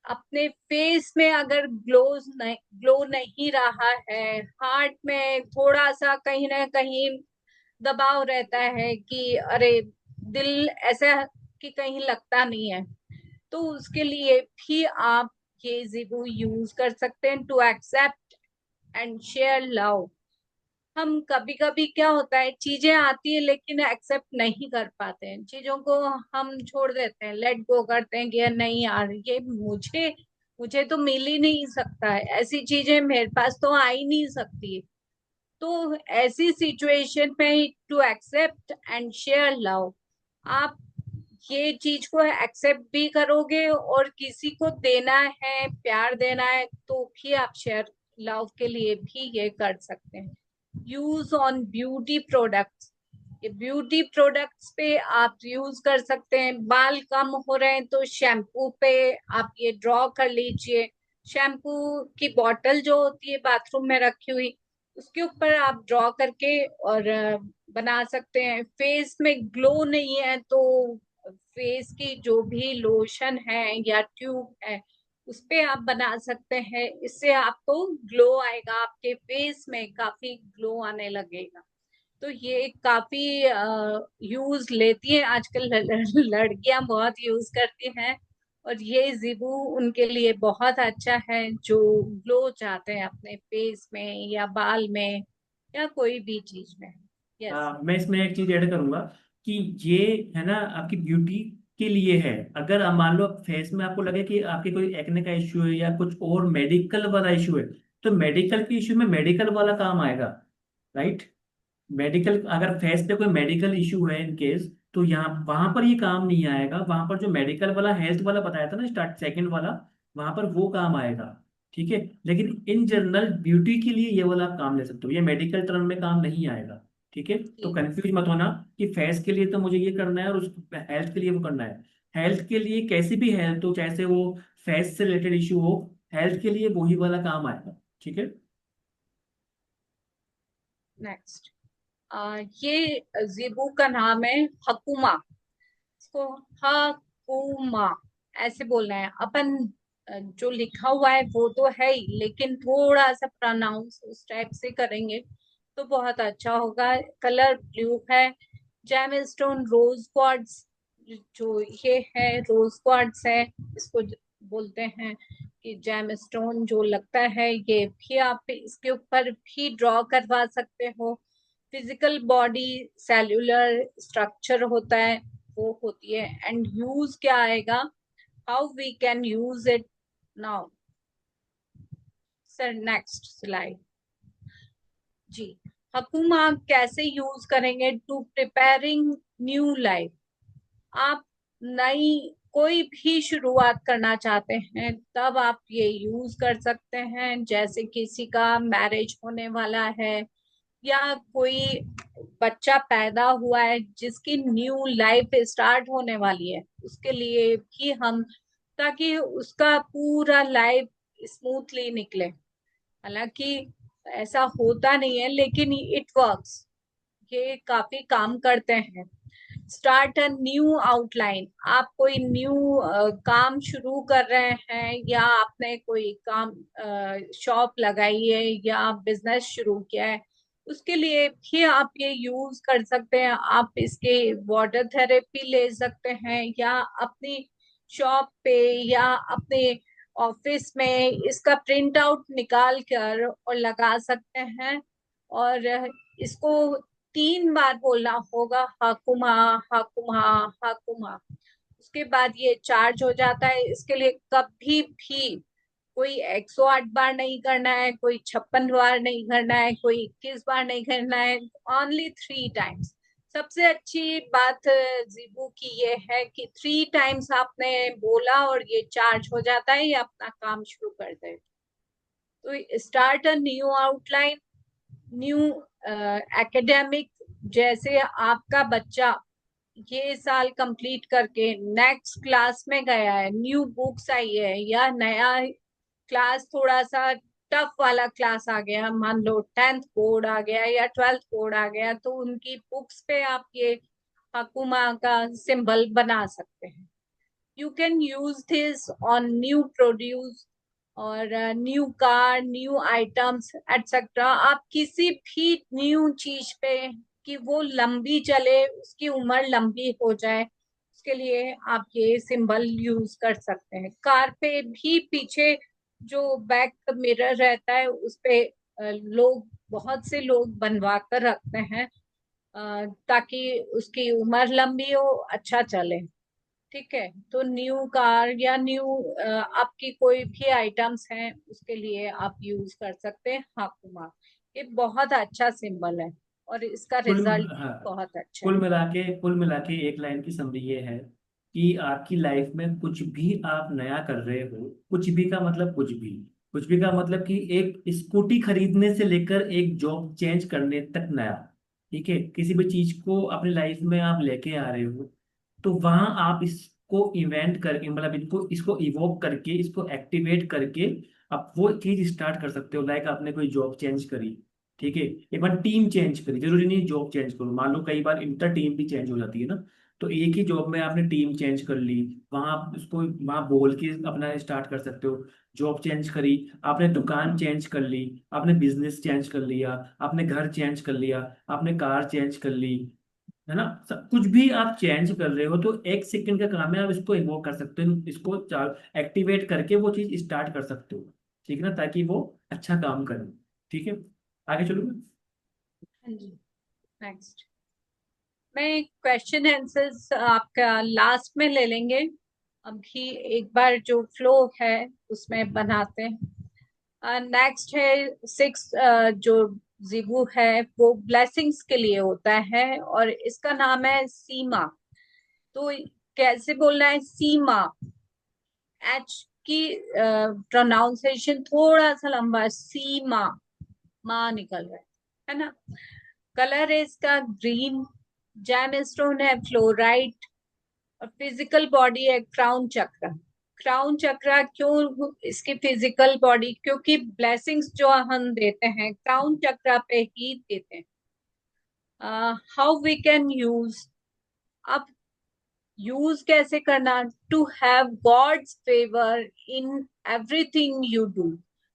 अपने फेस में अगर ग्लो नहीं रहा है, हार्ट में थोड़ा सा कहीं ना कहीं दबाव रहता है कि अरे दिल ऐसा कि कहीं लगता नहीं है, तो उसके लिए भी आप ये जीबू यूज कर सकते हैं to accept and share love. हम कभी कभी क्या होता है, चीजें आती है लेकिन एक्सेप्ट नहीं कर पाते हैं चीजों को, हम छोड़ देते हैं, लेट गो करते हैं कि यार नहीं यार, ये मुझे मुझे तो मिल ही नहीं सकता है, ऐसी चीजें मेरे पास तो आ ही नहीं सकती है। तो ऐसी सिचुएशन में to accept and share love, आप ये चीज को एक्सेप्ट भी करोगे, और किसी को देना है, प्यार देना है, तो भी आप शेयर लव के लिए भी ये कर सकते हैं। Use on beauty products. ये ब्यूटी प्रोडक्ट्स पे आप यूज कर सकते हैं। बाल कम हो रहे हैं तो शैम्पू पे आप ये ड्रॉ कर लीजिए। शैम्पू की बॉटल जो होती है बाथरूम में रखी हुई, उसके ऊपर आप ड्रॉ करके और बना सकते हैं। फेस में ग्लो नहीं है तो फेस की जो भी लोशन है या ट्यूब है, उस पे आप बना सकते हैं। इससे आपको ग्लो आएगा, आपके फेस में काफी ग्लो आने लगेगा। तो ये काफी यूज लेती हैं आजकल, लड़कियां बहुत यूज करती हैं। और ये जिबू उनके लिए बहुत अच्छा है जो ग्लो चाहते हैं अपने फेस में या बाल में या कोई भी चीज में। यस। मैं इसमें एक चीज ऐड करूंगा कि ये है ना, आपकी ब्यूटी के लिए है। अगर आप मान लो फेस में आपको लगे कि आपके कोई एक्ने का इश्यू है या कुछ और मेडिकल वाला इश्यू है, तो मेडिकल के इश्यू में मेडिकल वाला काम आएगा, राइट? मेडिकल, अगर फेस पे कोई मेडिकल इश्यू है इन केस, तो यहाँ वहां पर ये काम नहीं आएगा। वहां पर जो मेडिकल वाला हेल्थ वाला बताया था ना, स्टार्ट सेकंड वाला, वहां पर वो काम आएगा। ठीक है। लेकिन इन जनरल ब्यूटी के लिए ये वाला आप काम ले सकते हो, ये मेडिकल टर्म में काम नहीं आएगा। ठीक है। तो जी। कंफ्यूज मत होना कि फेस के लिए तो मुझे ये करना है और उस हेल्थ के लिए वो करना है। हेल्थ के लिए कैसी भी हेल्थ हो, चाहे से वो फेस से रिलेटेड इशू हो, हेल्थ के लिए वही वाला काम आएगा। ठीक है। नेक्स्ट। ये जिबू का नाम है हकुमा। इसको हकुमा ऐसे बोलना है अपन। जो लिखा हुआ है वो तो है ही, लेकिन थोड़ा सा प्रोनाउंस उस टाइप से करेंगे तो बहुत अच्छा होगा। कलर ब्लू है। जेम स्टोन रोज क्वार्ट्ज, जो ये है रोज क्वार्ट्ज है, इसको बोलते हैं कि जेम स्टोन जो लगता है, ये भी आप इसके ऊपर भी ड्रॉ करवा सकते हो। फिजिकल बॉडी सेल्यूलर स्ट्रक्चर होता है, वो होती है। एंड यूज क्या आएगा, how we can use it now. Sir next slide. जी, हकुम आप कैसे यूज करेंगे टू प्रिपेयरिंग न्यू लाइफ। आप नई कोई भी शुरुआत करना चाहते हैं तब आप ये यूज कर सकते हैं। जैसे किसी का मैरिज होने वाला है, या कोई बच्चा पैदा हुआ है जिसकी न्यू लाइफ स्टार्ट होने वाली है, उसके लिए भी हम, ताकि उसका पूरा लाइफ स्मूथली निकले। हालांकि ऐसा होता नहीं है, लेकिन इट वर्क्स, ये काफी काम करते हैं। स्टार्ट अ न्यू आउटलाइन, आप कोई न्यू काम शुरू कर रहे हैं, या आपने कोई काम शॉप लगाई है या बिजनेस शुरू किया है, उसके लिए भी आप ये यूज कर सकते हैं। आप इसके वाटर थेरेपी ले सकते हैं, या अपनी शॉप पे या अपने ऑफिस में इसका प्रिंट आउट निकाल कर और लगा सकते हैं। और इसको 3 बार बोलना होगा, हाकुमा हाकुमा हाकुमा। उसके बाद ये चार्ज हो जाता है। इसके लिए कभी भी कोई 108 बार नहीं करना है, कोई 56 बार नहीं करना है, कोई 21 बार नहीं करना है, ओनली 3 टाइम्स। सबसे अच्छी बात जीबू की ये है कि 3 टाइम्स आपने बोला और ये चार्ज हो जाता है, ये अपना काम शुरू कर दे। तो start a new outline, new academic. जैसे आपका बच्चा ये साल कंप्लीट करके नेक्स्ट क्लास में गया है, न्यू बुक्स आई है, या नया क्लास थोड़ा सा टफ वाला क्लास आ गया, मान लो 10th बोर्ड आ गया या 12th बोर्ड आ गया, तो उनकी बुक्स पे आप ये हकुमा का सिंबल बना सकते हैं। You can use this on new produce और new car, new items etcetera. आप किसी भी न्यू चीज पे कि वो लंबी चले, उसकी उम्र लंबी हो जाए, उसके लिए आप ये सिंबल यूज कर सकते हैं। कार पे भी पीछे जो बैक मिरर रहता है उस पे लोग, बहुत से लोग बनवा कर रखते हैं, ताकि उसकी उम्र लंबी हो, अच्छा चले। ठीक है, तो न्यू कार या न्यू आपकी कोई भी आइटम्स हैं उसके लिए आप यूज कर सकते हैं हाकुमा। ये बहुत अच्छा सिंबल है और इसका कुल रिजल्ट हाँ, भी बहुत अच्छा है। कुल मिला के एक लाइन की समरी ये है कि आपकी लाइफ में कुछ भी आप नया कर रहे हो, कुछ भी का मतलब कुछ भी, कुछ भी का मतलब कि एक स्कूटी खरीदने से लेकर एक जॉब चेंज करने तक नया। ठीक है, किसी भी चीज को अपनी लाइफ में आप लेके आ रहे हो, तो वहां आप इसको इवेंट करके, मतलब इनको इसको इवोक करके, इसको एक्टिवेट करके आप वो चीज स्टार्ट कर सकते हो। लाइक आपने कोई जॉब चेंज करी, ठीक है, एक बार टीम चेंज करी, जरूरी नहीं जॉब चेंज करो, मान लो कई बार इंटर टीम भी चेंज हो जाती है ना, तो एक ही जॉब में आपने टीम चेंज कर ली, वहां आप उसको वहां बोल के अपना स्टार्ट कर सकते हो। जॉब चेंज करी, आपने दुकान चेंज कर ली, आपने बिजनेस चेंज कर लिया, आपने घर चेंज कर लिया, आपने कार चेंज कर ली, है ना। सब कुछ भी आप चेंज कर रहे हो तो 1 सेकंड का काम है, आप इसको इन्वोक कर सकते हो, इसको एक्टिवेट करके वो चीज स्टार्ट कर सकते हो। ठीक है ना, ताकि वो अच्छा काम करे। ठीक है, आगे चलो। हाँ जी, नेक्स्ट। मैं क्वेश्चन आंसर्स आपका लास्ट में ले लेंगे, अभी एक बार जो फ्लो है उसमें बनाते हैं। नेक्स्ट है 6, जो जिबू है वो ब्लेसिंग्स के लिए होता है और इसका नाम है सीमा। तो कैसे बोलना है, सीमा। एच की प्रोनाउंसिएशन थोड़ा सा लंबा है, सीमा, माँ निकल रहा है ना। कलर है इसका ग्रीन। जैम स्टोन है फ्लोराइट। और फिजिकल बॉडी है क्राउन चक्र। क्राउन चक्र क्यों इसकी फिजिकल बॉडी, क्योंकि ब्लेसिंग्स जो हम देते हैं क्राउन चक्र पे ही देते हैं। हाउ वी कैन यूज, अब यूज कैसे करना, to have God's favour in everything you do.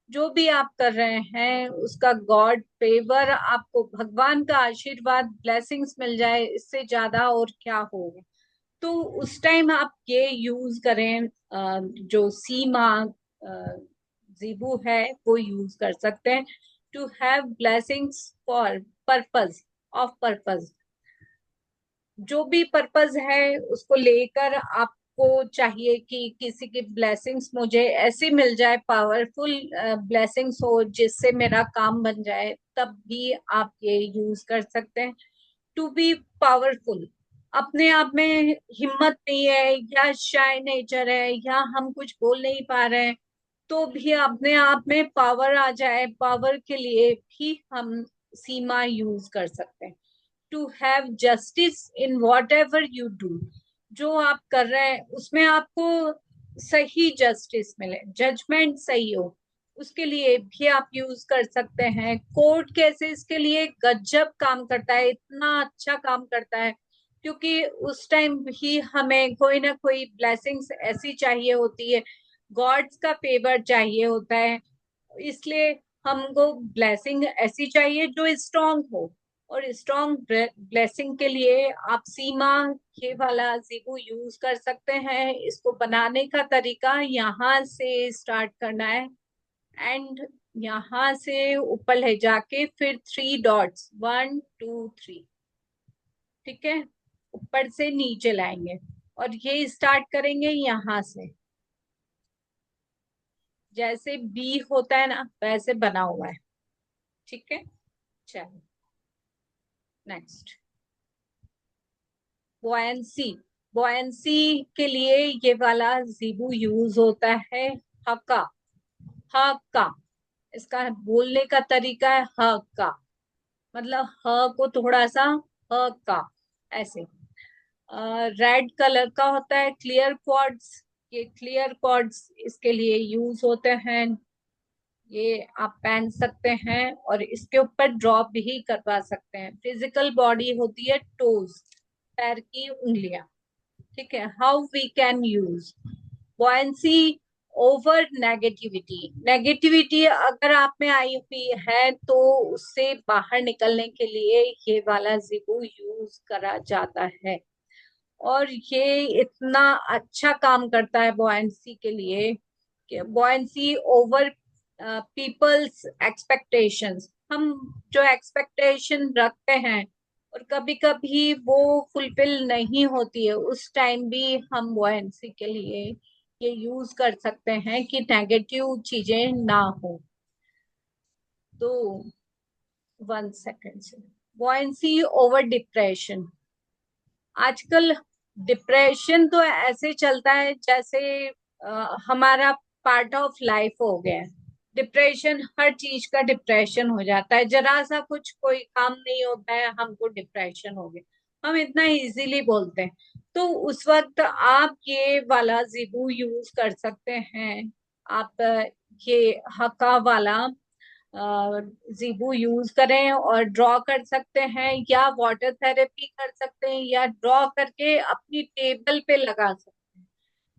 जो भी आप कर रहे हैं उसका गॉड फेवर, आपको भगवान का आशीर्वाद, ब्लेसिंग्स मिल जाए, इससे ज्यादा और क्या होगा। तो उस टाइम आप ये यूज करें, जो सीमा जीबू है वो यूज कर सकते हैं। To have blessings for purpose, of purpose, जो भी पर्पस है उसको लेकर आपको चाहिए कि किसी की ब्लेसिंग्स मुझे ऐसी मिल जाए, पावरफुल ब्लेसिंग्स हो जिससे मेरा काम बन जाए, तब भी आप ये यूज कर सकते हैं। टू बी पावरफुल, अपने आप में हिम्मत नहीं है या शाय नेचर है या हम कुछ बोल नहीं पा रहे हैं, तो भी अपने आप में पावर आ जाए, पावर के लिए भी हम सीमा यूज कर सकते हैं। To have justice in whatever you do, जो आप कर रहे हैं उसमें आपको सही जस्टिस मिले, जजमेंट सही हो, उसके लिए भी आप यूज कर सकते हैं। कोर्ट केसेस के लिए गजब काम करता है, इतना अच्छा काम करता है, क्योंकि उस टाइम भी हमें कोई ना कोई ब्लेसिंग्स ऐसी चाहिए होती है, गॉड्स का फेवर चाहिए होता है, इसलिए हमको ब्लेसिंग ऐसी चाहिए जो स्ट्रांग हो। और स्ट्रांग ब्लेसिंग के लिए आप सीमा, ये वाला जीबू यूज कर सकते हैं। इसको बनाने का तरीका यहाँ से स्टार्ट करना है, एंड यहाँ से ऊपर ले जाके फिर 3 डॉट्स, 1 2 3, ठीक है, ऊपर से नीचे लाएंगे और ये स्टार्ट करेंगे यहाँ से, जैसे बी होता है ना वैसे बना हुआ है, ठीक है। चलो नेक्स्ट, बोयंसी। बोयंसी के लिए ये वाला जीबू यूज होता है, हका। हका, इसका बोलने का तरीका है हका, मतलब ह को थोड़ा सा हका ऐसे। रेड कलर का होता है, क्लियर क्वार्ट्स। ये क्लियर क्वार्ट्स इसके लिए यूज होते हैं, ये आप पहन सकते हैं और इसके ऊपर ड्रॉप भी करवा सकते हैं। फिजिकल बॉडी होती है टोज, पैर की उंगलियां, ठीक है। How we can use buoyancy over negativity. Negativity अगर आप में आई हुई है तो उससे बाहर निकलने के लिए ये वाला जिबू यूज करा जाता है, और ये इतना अच्छा काम करता है बॉयंसी के लिए कि बॉयंसी ओवर पीपल्स एक्सपेक्टेशंस। हम जो एक्सपेक्टेशन रखते हैं और कभी कभी वो फुलफिल नहीं होती है, उस टाइम भी हम बॉयंसी के लिए ये यूज कर सकते हैं कि नेगेटिव चीजें ना हो। तो 1 सेकेंड से, बॉयंसी ओवर डिप्रेशन। आजकल डिप्रेशन तो ऐसे चलता है जैसे हमारा पार्ट ऑफ लाइफ हो गया है। डिप्रेशन, हर चीज का डिप्रेशन हो जाता है, जरा सा कुछ कोई काम नहीं होता है हमको डिप्रेशन हो गया, हम इतना इजीली बोलते हैं। तो उस वक्त आप ये वाला जिबू यूज कर सकते हैं। आप ये हका वाला जीबू यूज करें और ड्रॉ कर सकते हैं, या वाटर थेरेपी कर सकते हैं, या ड्रॉ करके अपनी टेबल पे लगा सकते हैं।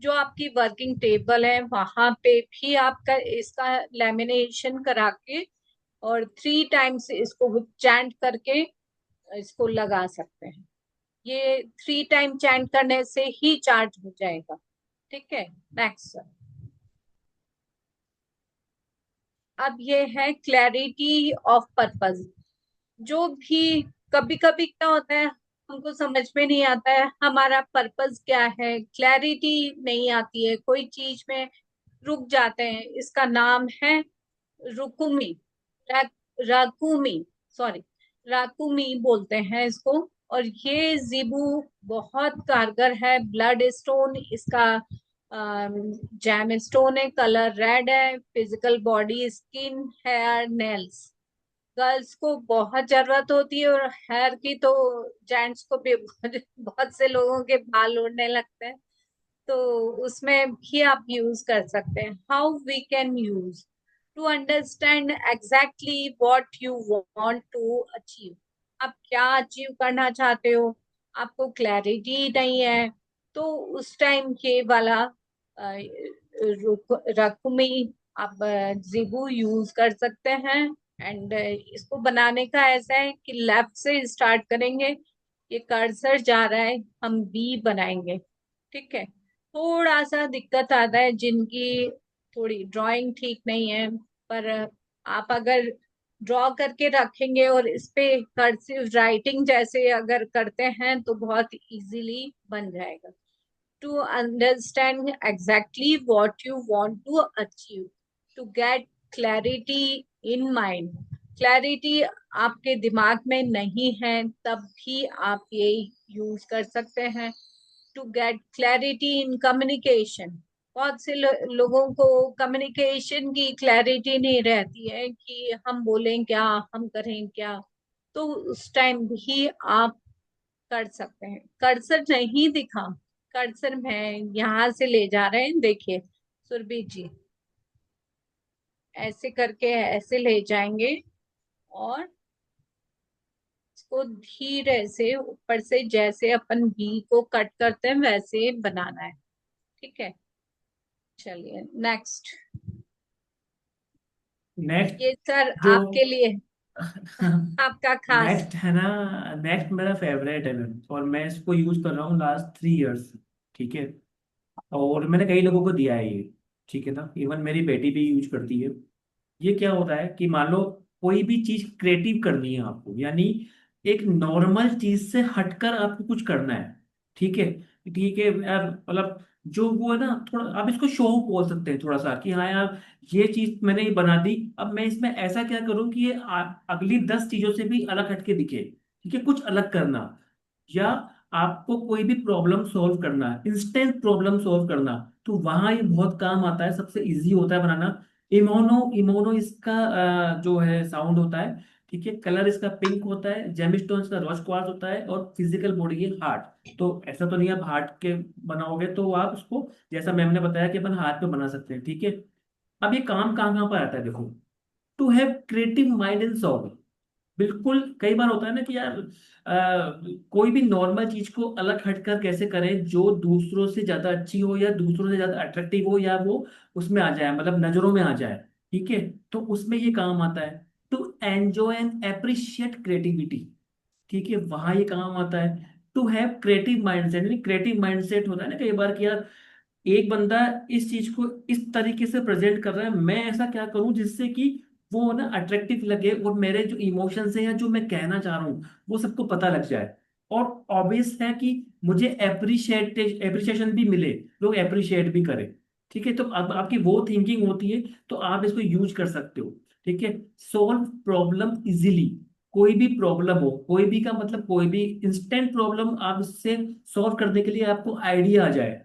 जो आपकी वर्किंग टेबल है वहां पे भी आपका इसका लेमिनेशन करा के और 3 टाइम्स इसको चैंट करके इसको लगा सकते हैं। ये 3 टाइम चैंट करने से ही चार्ज हो जाएगा, ठीक है। नेक्स्ट, अब ये है क्लैरिटी ऑफ पर्पस। जो भी कभी कभी क्या होता है, हमको समझ में नहीं आता है हमारा पर्पस क्या है, क्लैरिटी नहीं आती है, कोई चीज में रुक जाते हैं, इसका नाम है रुकुमी, राकुमी, सॉरी, राकुमी बोलते हैं इसको। और ये जीबू बहुत कारगर है। ब्लड स्टोन इसका जैम स्टोन है, कलर रेड है, physical body, skin, hair, nails. Girls को बहुत जरूरत होती है, और हेयर की तो जेंट्स को भी बहुत से लोगों के बाल उड़ने लगते हैं, तो उसमें भी आप यूज कर सकते हैं। How we can use, to understand exactly what you want to achieve. आप क्या अचीव करना चाहते हो, आपको क्लैरिटी नहीं है, तो उस टाइम ये वाला रकुमी आप जिबू यूज कर सकते हैं। एंड इसको बनाने का ऐसा है कि लेफ्ट से स्टार्ट करेंगे, ये कर्सर जा रहा है, हम बी बनाएंगे। ठीक है। थोड़ा सा दिक्कत आता है जिनकी थोड़ी ड्राइंग ठीक नहीं है, पर आप अगर ड्रॉ करके रखेंगे और इस पे कर्सिव राइटिंग जैसे अगर करते हैं तो बहुत इजीली बन जाएगा। To understand exactly what you want to achieve, to get clarity in mind. Clarity आपके दिमाग में नहीं है तब भी आप ये यूज कर सकते हैं। To get clarity in communication, बहुत से लोगों को कम्युनिकेशन की क्लैरिटी नहीं रहती है कि हम बोलें क्या, हम करें क्या। तो उस टाइम भी आप कर सकते हैं। कर्सर नहीं दिखा, कर्सर में यहाँ से ले जा रहे हैं, देखिए सुरभि जी, ऐसे करके ऐसे ले जाएंगे और इसको धीरे से ऊपर से जैसे अपन बी को कट करते हैं वैसे बनाना है। ठीक है, चलिए नेक्स्ट। नेक्स्ट ये सर जो आपके लिए, आपका खास। नेक्स्ट है ना, नेक्स्ट मेरा फेवरेट है मैम, और मैं इसको यूज कर रहा हूँ लास्ट 3 इयर्स। ठीक है। और मैंने कई लोगों को दिया है ये। ठीक है ना, इवन मेरी बेटी भी यूज करती है। ये क्या होता है कि मान लो कोई भी चीज क्रिएटिव करनी है आपको, यानी एक नॉर्मल चीज से हटकर आपको कुछ करना है। ठीक है। ठीक है यार, मतलब जो वो है ना, थोड़ा आप इसको शो ऑफ बोल सकते हैं थोड़ा सा, कि हाँ यार ये चीज मैंने ये बना दी, अब मैं इसमें ऐसा क्या करूं कि ये अगली 10 चीजों से भी अलग हटके दिखे। ठीक है, कुछ अलग करना, या आपको कोई भी प्रॉब्लम सॉल्व करना है, इंस्टेंट प्रॉब्लम सॉल्व करना, तो वहां ये बहुत काम आता है, सबसे इजी होता है बनाना। इमोनो इमोनो इसका जो है साउंड होता है। ठीक है, कलर इसका पिंक होता है, जेमस्टोन इसका रोज क्वार्ट्ज होता है, और फिजिकल बॉडी ये हार्ट। तो ऐसा तो नहीं आप हार्ट के बनाओगे, तो आप उसको जैसा मैम ने बताया कि अपन हाथ पे बना सकते हैं। ठीक है। अब ये काम कहाँ कहाँ पर आता है देखो, to have creative mind in solve. बिल्कुल, कई बार होता है ना कि यार कोई भी नॉर्मल चीज को अलग हटकर कैसे करें जो दूसरों से ज्यादा अच्छी हो, या दूसरों से ज्यादा अट्रैक्टिव हो, या वो उसमें आ जाए, मतलब नजरों में आ जाए। ठीक है। तो उसमें ये काम आता है, to enjoy and appreciate creativity. ठीक है, वहां ये काम आता है। टू हैव क्रिएटिव माइंडसेट, यानी क्रिएटिव माइंडसेट होता है ना कई बार कि यार एक बंदा इस चीज को इस तरीके से प्रेजेंट कर रहा है, मैं ऐसा क्या करूं जिससे कि वो ना अट्रैक्टिव लगे, और मेरे जो इमोशंस हैं या जो मैं कहना चाह रहा हूँ वो सबको पता लग जाए। और ऑब्वियस है कि मुझे एप्रिशिएशन भी मिले, लोग अप्रिशिएट भी करें। ठीक है, तो अब आपकी वो थिंकिंग होती है, तो आप इसको यूज कर सकते हो। ठीक है। सोल्व प्रॉब्लम इजीली, कोई भी प्रॉब्लम हो, कोई भी का मतलब कोई भी इंस्टेंट प्रॉब्लम, आप इससे सॉल्व करने के लिए आपको आइडिया आ जाए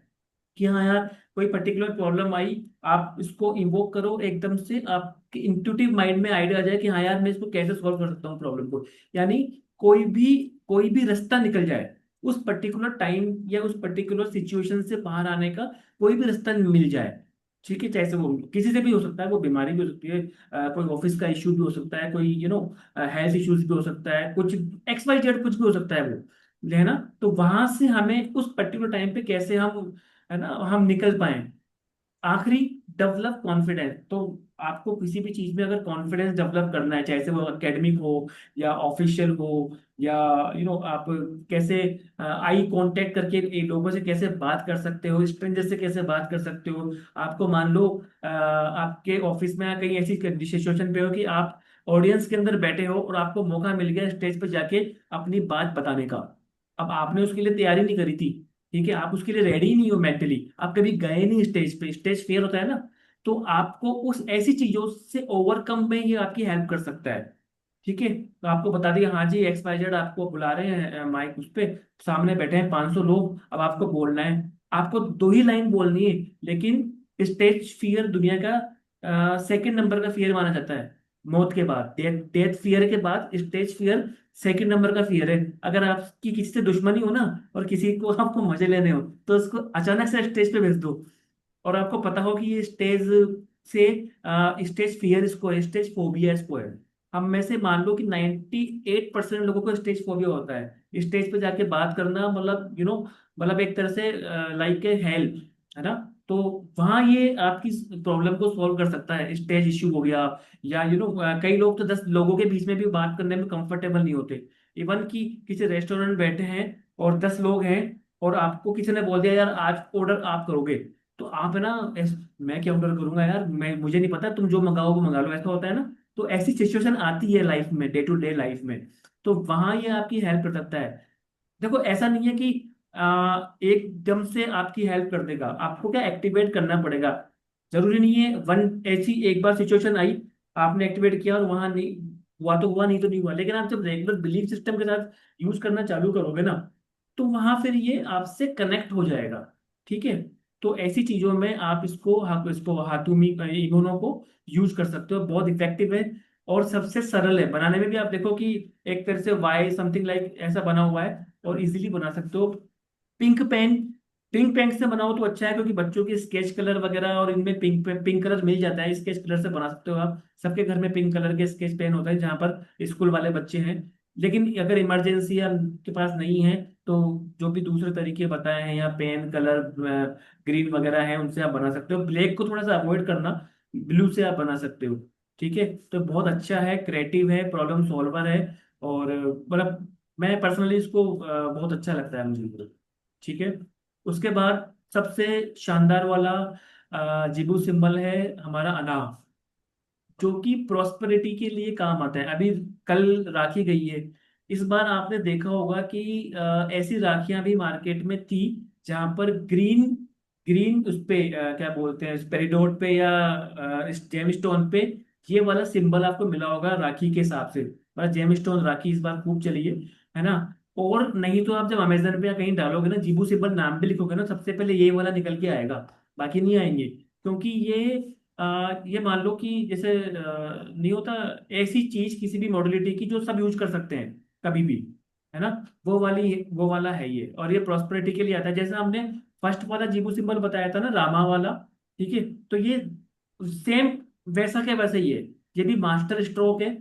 कि हाँ यार कोई पर्टिकुलर प्रॉब्लम आई, आप इसको इन्वोक करो, एकदम से आपके इंट्यूटिव माइंड में आइडिया आ जाए कि हाँ यार मैं इसको कैसे सॉल्व कर सकता हूँ प्रॉब्लम को। यानी कोई भी कोई भी रास्ता निकल जाए, उस पर्टिकुलर टाइम या उस पर्टिकुलर सिचुएशन से बाहर आने का कोई भी रास्ता मिल जाए। ठीक है, चाहे से वो किसी से भी हो सकता है, वो बीमारी भी हो सकती है, कोई ऑफिस का इश्यू भी हो सकता है, कोई हेल्थ इश्यूज भी हो सकता है, कुछ XYZ कुछ भी हो सकता है वो, है ना। तो वहां से हमें उस पर्टिकुलर टाइम पे कैसे हम, है ना, हम निकल पाए। आखिरी, डेवलप कॉन्फिडेंस। तो आपको किसी भी चीज में अगर कॉन्फिडेंस डेवलप करना है, चाहे से वो एकेडमिक हो या ऑफिशियल हो, या आप कैसे आई कांटेक्ट करके लोगों से कैसे बात कर सकते हो, स्ट्रेंजर से कैसे बात कर सकते हो। आपको मान लो आपके ऑफिस में कहीं ऐसी सिचुएशन पे हो कि आप ऑडियंस के अंदर बैठे हो और आपको मौका मिल गया स्टेज पर जाके अपनी बात बताने का। अब आपने उसके लिए तैयारी नहीं करी थी, ठीक है, आप उसके लिए रेडी ही नहीं हो मेंटली, आप कभी गए नहीं स्टेज पे, स्टेज फियर होता है ना। तो आपको उस ऐसी चीजों से ओवरकम में ये आपकी हेल्प कर सकता है। ठीक है, तो आपको बता दिया हाँ जी XYZ आपको बुला रहे हैं, माइक उस पे सामने बैठे हैं 500 लोग, अब आपको बोलना है। आपको 2 ही लाइन बोलनी है, लेकिन स्टेज फियर दुनिया का सेकंड नंबर का फियर माना जाता है। मौत के बाद, डेथ डेथ फियर के बाद स्टेज फियर सेकंड नंबर का फियर है। अगर आपकी किसी से दुश्मनी हो ना, और किसी को आपको मजे लेने हो, तो उसको अचानक से स्टेज पे भेज दो, और आपको पता हो कि ये स्टेज से स्टेज फियर इसको है, स्टेज फोबिया इसको है। हम में से मान लो कि 98% लोगों को स्टेज फोबिया होता है। स्टेज पे जाके बात करना, मतलब मतलब एक तरह से लाइक ए हेल्प, है ना। तो वहाँ ये आपकी प्रॉब्लम को सॉल्व कर सकता है। स्टेज इश्यू हो गया, या कई लोग तो 10 लोगों के बीच में भी बात करने में कंफर्टेबल नहीं होते। इवन कि किसी रेस्टोरेंट बैठे हैं और 10 लोग हैं, और आपको किसी ने बोल दिया यार आज ऑर्डर आप करोगे, तो आप है ना मैं क्या ऑर्डर करूंगा यार, मैं मुझे नहीं पता, तुम जो मंगाओ वो मंगा लो, ऐसा होता है ना। तो ऐसी सिचुएशन आती है लाइफ में, डे टू डे लाइफ में। तो वहां ये आपकी हेल्प कर सकता है। देखो ऐसा नहीं है कि एकदम से आपकी हेल्प कर देगा, आपको क्या एक्टिवेट करना पड़ेगा। जरूरी नहीं है वन ऐसी एक बार सिचुएशन आई, आपने एक्टिवेट किया और वहां नहीं हुआ तो हुआ, नहीं तो नहीं हुआ। लेकिन आप जब रेगुलर बिलीफ सिस्टम के साथ यूज करना चालू करोगे ना, तो वहां फिर ये आपसे कनेक्ट हो जाएगा। ठीक है। तो ऐसी चीजों में आप इसको हाथूमी इमोनो को यूज कर सकते हो, बहुत इफेक्टिव है और सबसे सरल है बनाने में भी। आप देखो कि एक तरह से वाई समथिंग लाइक ऐसा बना हुआ है, और इजीली बना सकते हो। पिंक पेन, पिंक पेन से बनाओ तो अच्छा है, क्योंकि बच्चों के स्केच कलर वगैरह और इनमें पिंक पिंक कलर मिल जाता है, स्केच कलर से बना सकते हो आप। सबके घर में पिंक कलर के स्केच पेन होता है जहाँ पर स्कूल वाले बच्चे हैं। लेकिन अगर इमरजेंसी या के पास नहीं है, तो जो भी दूसरे तरीके बताए हैं, या पेन कलर ग्रीन वगैरह है, उनसे आप बना सकते हो। ब्लैक को थोड़ा सा अवॉइड करना, ब्लू से आप बना सकते हो। ठीक है। तो बहुत अच्छा है, क्रिएटिव है, प्रॉब्लम सॉल्वर है। और मतलब मैं पर्सनली इसको बहुत अच्छा लगता है मुझे। ठीक है। उसके बाद सबसे शानदार वाला जिबू सिंबल है हमारा अनार, जो कि प्रोस्पेरिटी के लिए काम आता है। अभी कल राखी गई है, इस बार आपने देखा होगा कि ऐसी राखियां भी मार्केट में थी जहां पर ग्रीन ग्रीन उस पे क्या बोलते हैं, पेरिडोट पे या जेम स्टोन पे ये वाला सिंबल आपको मिला होगा राखी के हिसाब से। मतलब जेम स्टोन राखी इस बार खूब चली है ना। और नहीं तो आप जब अमेजन पे या कहीं डालोगे ना, जीबू सिंबल नाम भी लिखोगे ना, सबसे पहले ये वाला निकल के आएगा, बाकी नहीं आएंगे। क्योंकि ये मान लो कि जैसे नहीं होता ऐसी चीज किसी भी मॉडलिटी की जो सब यूज कर सकते हैं कभी भी, है ना। वो वाला है ये, और ये प्रॉस्पेरिटी के लिए आता है। जैसे हमने फर्स्ट वाला जीबू सिंबल बताया था ना, रामा वाला, ठीक है। तो ये सेम वैसा के वैसा ही है। ये भी मास्टर स्ट्रोक है,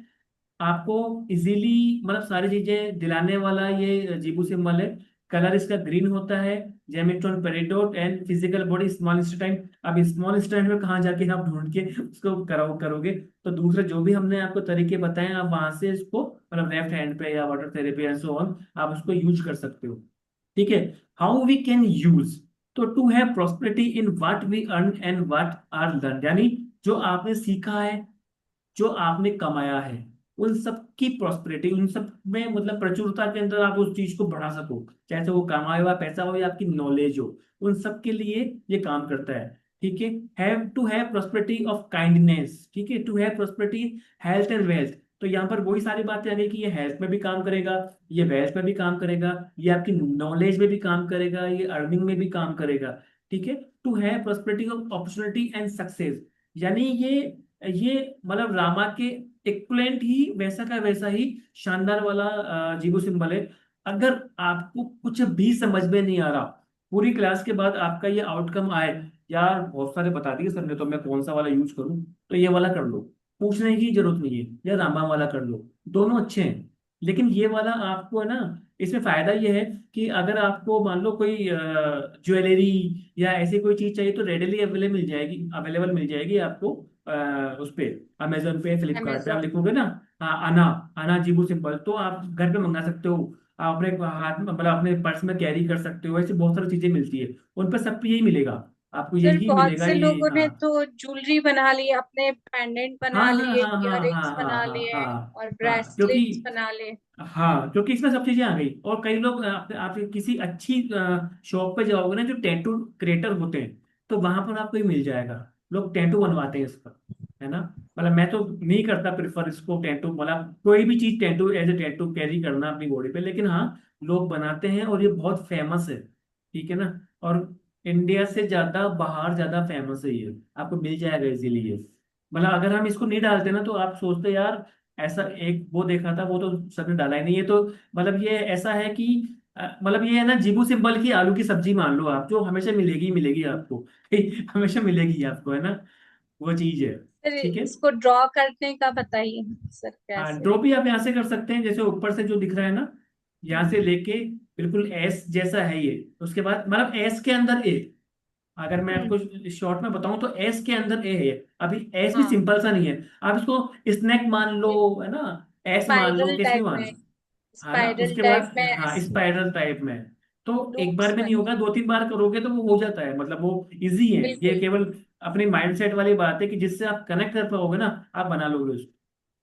आपको इजीली मतलब सारी चीजें दिलाने वाला ये जीबू सिंबल है। कलर इसका ग्रीन होता है, जेमिट्रॉन peridot and physical body small instant. अब स्मॉल इंस्टेंट में कहाँ जाके आप ढूंढ के उसको करोगे। तो दूसरे जो भी हमने आपको तरीके बताए, आप वहां से इसको मतलब लेफ्ट हैंड पे या water therapy and so on आप उसको यूज कर सकते हो। ठीक है। हाउ वी कैन यूज, तो to have prosperity in what we earn and what are learn, यानी जो आपने सीखा है, जो आपने कमाया है, उन सब की प्रॉस्पेरिटी, उन सब में मतलब प्रचुरता के अंदर आप उस चीज को बढ़ा सको, चाहे से वो कमाया हुआ पैसा हो या आपकी नॉलेज हो, उन सब के लिए ये काम करता है। ठीक है। Have to have prosperity of kindness, ठीक है, to have prosperity health and wealth. तो यहाँ पर वही सारी बातें आ गई कि ये हेल्थ में भी काम करेगा, ये वेल्थ में भी काम करेगा, ये आपकी नॉलेज में भी काम करेगा, ये अर्निंग में भी काम करेगा। ठीक है। To have prosperity of opportunity and success, यानी ये मतलब रामा के इक्वलेंट ही वैसा का वैसा ही शानदार वाला जीबू सिंबल है। अगर आपको कुछ भी समझ में नहीं आ रहा, पूरी क्लास के बाद आपका ये आउटकम आए, यार बहुत सारे बता दिए सर ने, तो मैं कौन सा वाला यूज करूं, तो ये वाला कर लो, पूछने की जरूरत नहीं है, या रामा वाला कर लो, दोनों अच्छे हैं। लेकिन ये वाला आपको है ना, इसमें फायदा ये है कि अगर आपको मान लो कोई ज्वेलरी या ऐसी कोई चीज चाहिए, तो रेडिली अवेलेबल मिल जाएगी आपको उस पे, अमेजोन पे, फ्लिपकार्ट पे। आप अमेजोन। लिखोगे ना आना, आना जीबू सिंपल, तो आप घर पे मंगा सकते हो। आप अपने हाथ में मतलब अपने पर्स में कैरी कर सकते हो, ऐसी बहुत सारी चीजें मिलती है। उन पर सब पे यही मिलेगा, आपको सर यही बहुत मिलेगा से ये। लोगों हाँ ने तो ज्वेलरी बना ली, अपने पेंडेंट हाँ बना हाँ लिए, हाँ हाँ हाँ इयररिंग्स हाँ बना हाँ लिए हाँ और हाँ, क्योंकि ब्रेसलेट्स बना लिए। हाँ, क्योंकि इसमें सब चीजें आ गई। और कई लोग आप किसी अच्छी शॉप पे जाओगे ना, जो टैटू क्रिएटर होते हैं, तो वहां पर आपको ये मिल जाएगा। लोग टैटू बनवाते हैं इसका, है ना। मतलब मैं तो नहीं करता प्रिफर इसको, टैटू मतलब कोई भी चीज tattoo as a tattoo carry करना अपनी बॉडी पे, लेकिन हाँ लोग बनाते हैं और ये बहुत फेमस है। ठीक है ना। और इंडिया से ज्यादा बाहर ज्यादा फेमस है ये, आपको मिल जाएगा इजीली ये। मतलब अगर हम इसको नहीं डालते ना, तो आप सोचते यार ऐसा, एक वो देखा था, वो तो सबने डाला ही नहीं है, तो मतलब ये ऐसा है कि मतलब ये है ना जीबू सिंबल की आलू की सब्जी मान लो आप, जो हमेशा मिलेगी ही मिलेगी आपको हमेशा मिलेगी आपको, है ना, वो चीज है। सर ठीक है। इसको ड्रॉ करने का बताइए सर हाँ, कैसे। ड्रॉ भी आप यहाँ से कर सकते हैं, जैसे ऊपर से जो दिख रहा है ना, यहाँ से लेके बिल्कुल एस जैसा है ये, उसके बाद मतलब एस के अंदर ए। अगर मैं हम्म। आपको शॉर्ट में बताऊं तो एस के अंदर ए है। अभी एस भी हाँ, सिंपल सा नहीं है, आप इसको स्नैक मान लो, है ना, एस मान लो, स्पाइरल कैसे भी टाइप मान में, लो। है ना, स्पाइरल उसके टाइप बाद में हाँ ऐसे स्पाइरल टाइप में। तो एक लूप्स बार में नहीं बन। होगा, 2-3 बार करोगे तो वो हो जाता है, मतलब वो इजी है। ये बिल्कुल केवल अपनी माइंडसेट वाली बात है कि जिससे आप कनेक्ट कर पाओगे ना, आप बना लोगे उसको।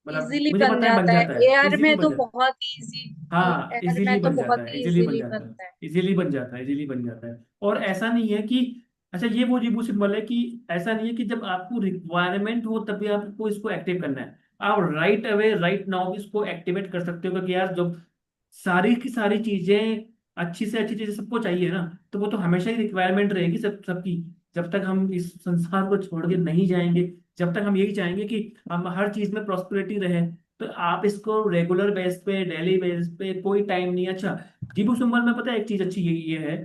मतलब इजीली मुझे बन पता है बन जाता है। जाता है, एआर इजीली में बन तो जाता है। बहुत इजी, हाँ एआर इजीली में तो बन जाता बहुत है, ही इजीली बन इजीली जाता है, बनता है। इजीली बन जाता है, इजीली बन जाता है। और ऐसा नहीं है कि, अच्छा ये वो रिबू सिंबल है कि, ऐसा नहीं है कि जब आपको रिक्वायरमेंट हो तभी आपको इसको एक्टिव करना है। आप राइट अवे राइट नाउ इसको एक्टिवेट कर सकते हो, कि यार जब सारी की सारी चीजें, अच्छी से अच्छी चीजें सबको चाहिए ना, तो वो तो हमेशा ही रिक्वायरमेंट रहेगी सबकी। जब तक हम इस संसार को छोड़ के नहीं जाएंगे, जब तक हम यही चाहेंगे कि हम हर चीज में प्रॉस्पेरिटी रहे, तो आप इसको रेगुलर बेस पे, डेली बेस पे, कोई टाइम नहीं। अच्छा, जीबू सिंबल में पता है एक चीज अच्छी ये है,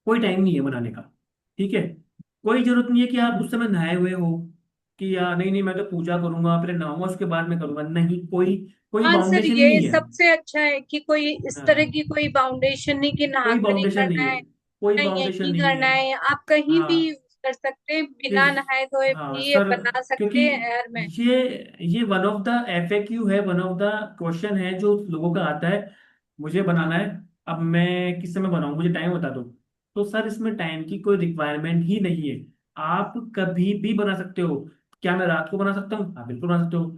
कोई टाइम नहीं है बनाने का। ठीक है, कोई जरूरत नहीं है कि आप उस समय नहाए हुए हो, कि यार नहीं नहीं मैं तो पूजा करूंगा फिर नहाऊंगा उसके बाद में करूंगा, नहीं, कोई कोई हाँ सर, बाउंडेशन ही ये नहीं है। सबसे अच्छा है कि कोई इस तरह हाँ, की कोई बाउंडेशन नहीं कि कोई नहाकर ही बाउंडेशन नहीं करना है, है कोई या बाउंडेशन यही नहीं करना है। है। आप कहीं भी हाँ, यूज कर सकते हैं, बिना किस नहाए धोए हाँ भी ये सर, बना क्योंकि सकते हैं एयर में। ये वन ऑफ द एफएक्यू है, वन ऑफ द क्वेश्चन है जो लोगों का आता है, मुझे बनाना है, अब मैं किस समय बनाऊं, मुझे टाइम बता दो। तो सर इसमें टाइम की कोई रिक्वायरमेंट ही नहीं है, आप कभी भी बना सकते हो। क्या मैं रात को बना सकता हूँ? हाँ बिल्कुल बना सकते हो,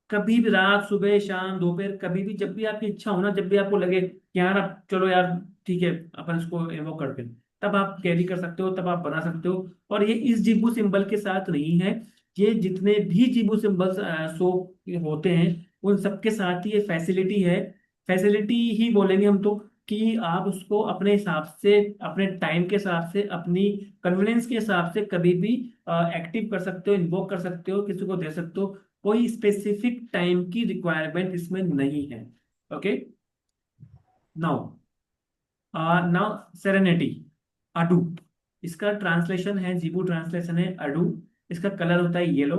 कभी भी, रात, सुबह, शाम, दोपहर, कभी भी, जब भी आपकी इच्छा हो ना, जब भी आपको लगे कि यार अब चलो यार ठीक है अपन इसको इन्वोक करते हैं, तब आप कैरी कर सकते हो, तब आप बना सकते हो। और ये इस जिबू सिंबल के साथ नहीं है, ये जितने भी जिबू सिंबल्स शो होते हैं उन सबके साथ ये फैसिलिटी है। फैसिलिटी ही बोलेंगे हम तो, कि आप उसको अपने हिसाब से, अपने टाइम के हिसाब से, अपनी कन्वीनियंस के हिसाब से कभी भी एक्टिव कर सकते हो, इन्वोक कर सकते हो, किसी को दे सकते हो। कोई स्पेसिफिक टाइम की रिक्वायरमेंट इसमें नहीं है। Okay, now now serenity, ado, इसका ट्रांसलेशन है, जीबू ट्रांसलेशन है अडू। इसका कलर होता है येलो।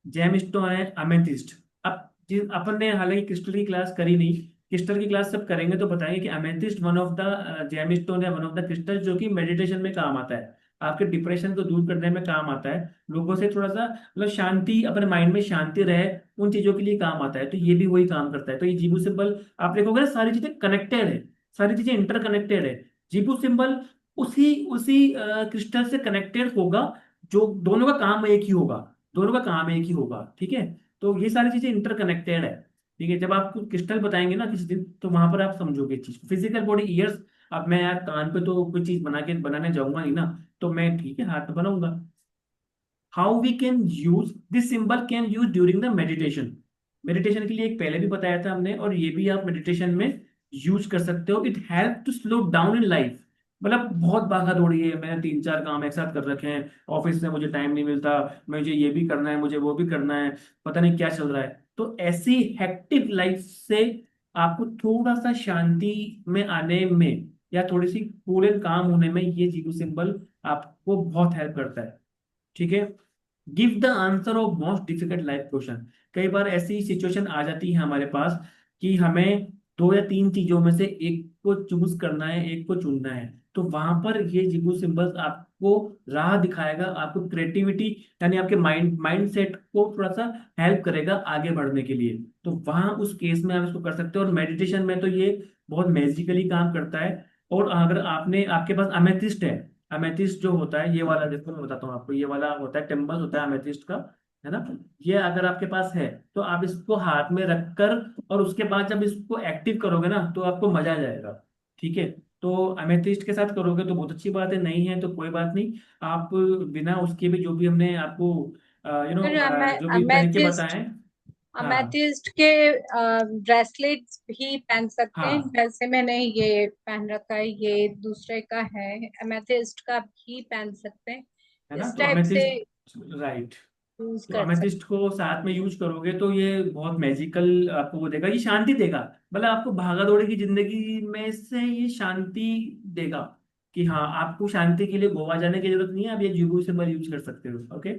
जेमस्टोन है अमेथिस्ट। अब जिस अपन ने हालांकि क्रिस्टल की क्लास करी नहीं, क्रिस्टल की क्लास सब करेंगे तो बताएंगे कि amethyst one of the gemstone है, वन ऑफ द क्रिस्टल जो कि मेडिटेशन में काम आता है, आपके डिप्रेशन को दूर करने में काम आता है, लोगों से थोड़ा सा मतलब शांति, अपने माइंड में शांति रहे, उन चीजों के लिए काम आता है। तो ये भी वही काम करता है। तो ये जीबू सिंबल आप देखोगे ना, सारी चीजें कनेक्टेड है, सारी चीजें इंटरकनेक्टेड है। जीपू सिंबल उसी उसी क्रिस्टल से कनेक्टेड होगा, जो दोनों का काम एक ही होगा, दोनों का काम एक ही होगा। ठीक है, तो ये सारी चीजें इंटरकनेक्टेड है। ठीक है, जब आपको क्रिस्टल बताएंगे ना किसी दिन, तो वहां पर आप समझोगे चीज, फिजिकल बॉडी ईयर्स। अब मैं यार कान पे तो कोई चीज बना के बनाने जाऊंगा नहीं ना, तो मैं ठीक है हाथ पे बनाऊंगा। How we can use this symbol, can use during the meditation. Meditation के लिए एक पहले भी बताया था हमने, और ये भी आप मेडिटेशन में यूज कर सकते हो। It help to slow down in life. मतलब बहुत भागा दौड़ी है, मैंने 3-4 काम एक साथ कर रखे हैं, ऑफिस में मुझे टाइम नहीं मिलता, मुझे ये भी करना है, मुझे वो भी करना है, पता नहीं क्या चल रहा है। तो ऐसी हेक्टिक लाइफ से आपको थोड़ा सा शांति में आने में, या थोड़ी सी कूल एंड काम होने में, ये जीरो सिंबल आपको बहुत हेल्प करता है। ठीक है, give the answer of most difficult life question. कई बार ऐसी सिचुएशन आ जाती है हमारे पास कि हमें 2 या 3 चीजों में से एक को चूज करना है, एक को चुनना है, तो वहां पर ये जिगो सिंबल्स आपको राह दिखाएगा, आपको क्रिएटिविटी, यानी आपके माइंड सेट को थोड़ा सा हेल्प करेगा आगे बढ़ने के लिए। तो वहां उस केस में आप इसको कर सकते हो। और मेडिटेशन में तो ये बहुत मैजिकली काम करता है। और अगर आपने, आपके पास अमेथिस्ट है, अमेथिस्ट जो होता है ये वाला, देखो मैं बताता हूँ आपको, ये वाला होता है टेम्पल होता है अमेथिस्ट का, है ना, ये अगर आपके पास है तो आप इसको हाथ में रखकर, और उसके बाद जब इसको एक्टिव करोगे ना तो आपको मजा आ जाएगा। ठीक है, तो अमेथिस्ट के साथ करोगे तो बहुत अच्छी बात है, नहीं है तो कोई बात नहीं, आप बिना उसके भी, जो भी हमने आपको फिर जो भी तरीके अमेथिस्ट, बताए। हाँ, अमेथिस्ट के ब्रेसलेट्स भी पहन सकते हैं, हाँ, जैसे मैंने ये पहन रखा है, ये दूसरे का है, अमेथिस्ट का भी पहन सकते हैं। है ना, इस तो टाइप से अमेथिस्ट, राइट, यूज तो कर सकते अमेथिस्ट को साथ में यूज करोगे तो ये बहुत मैजिकल आपको वो देगा, ये शांति देगा। मतलब आपको भागा दौड़ी की जिंदगी में से ये शांति देगा, कि हाँ आपको शांति के लिए गोवा जाने की जरूरत नहीं है, आप ये जुगू सिंबल यूज कर सकते हो। ओके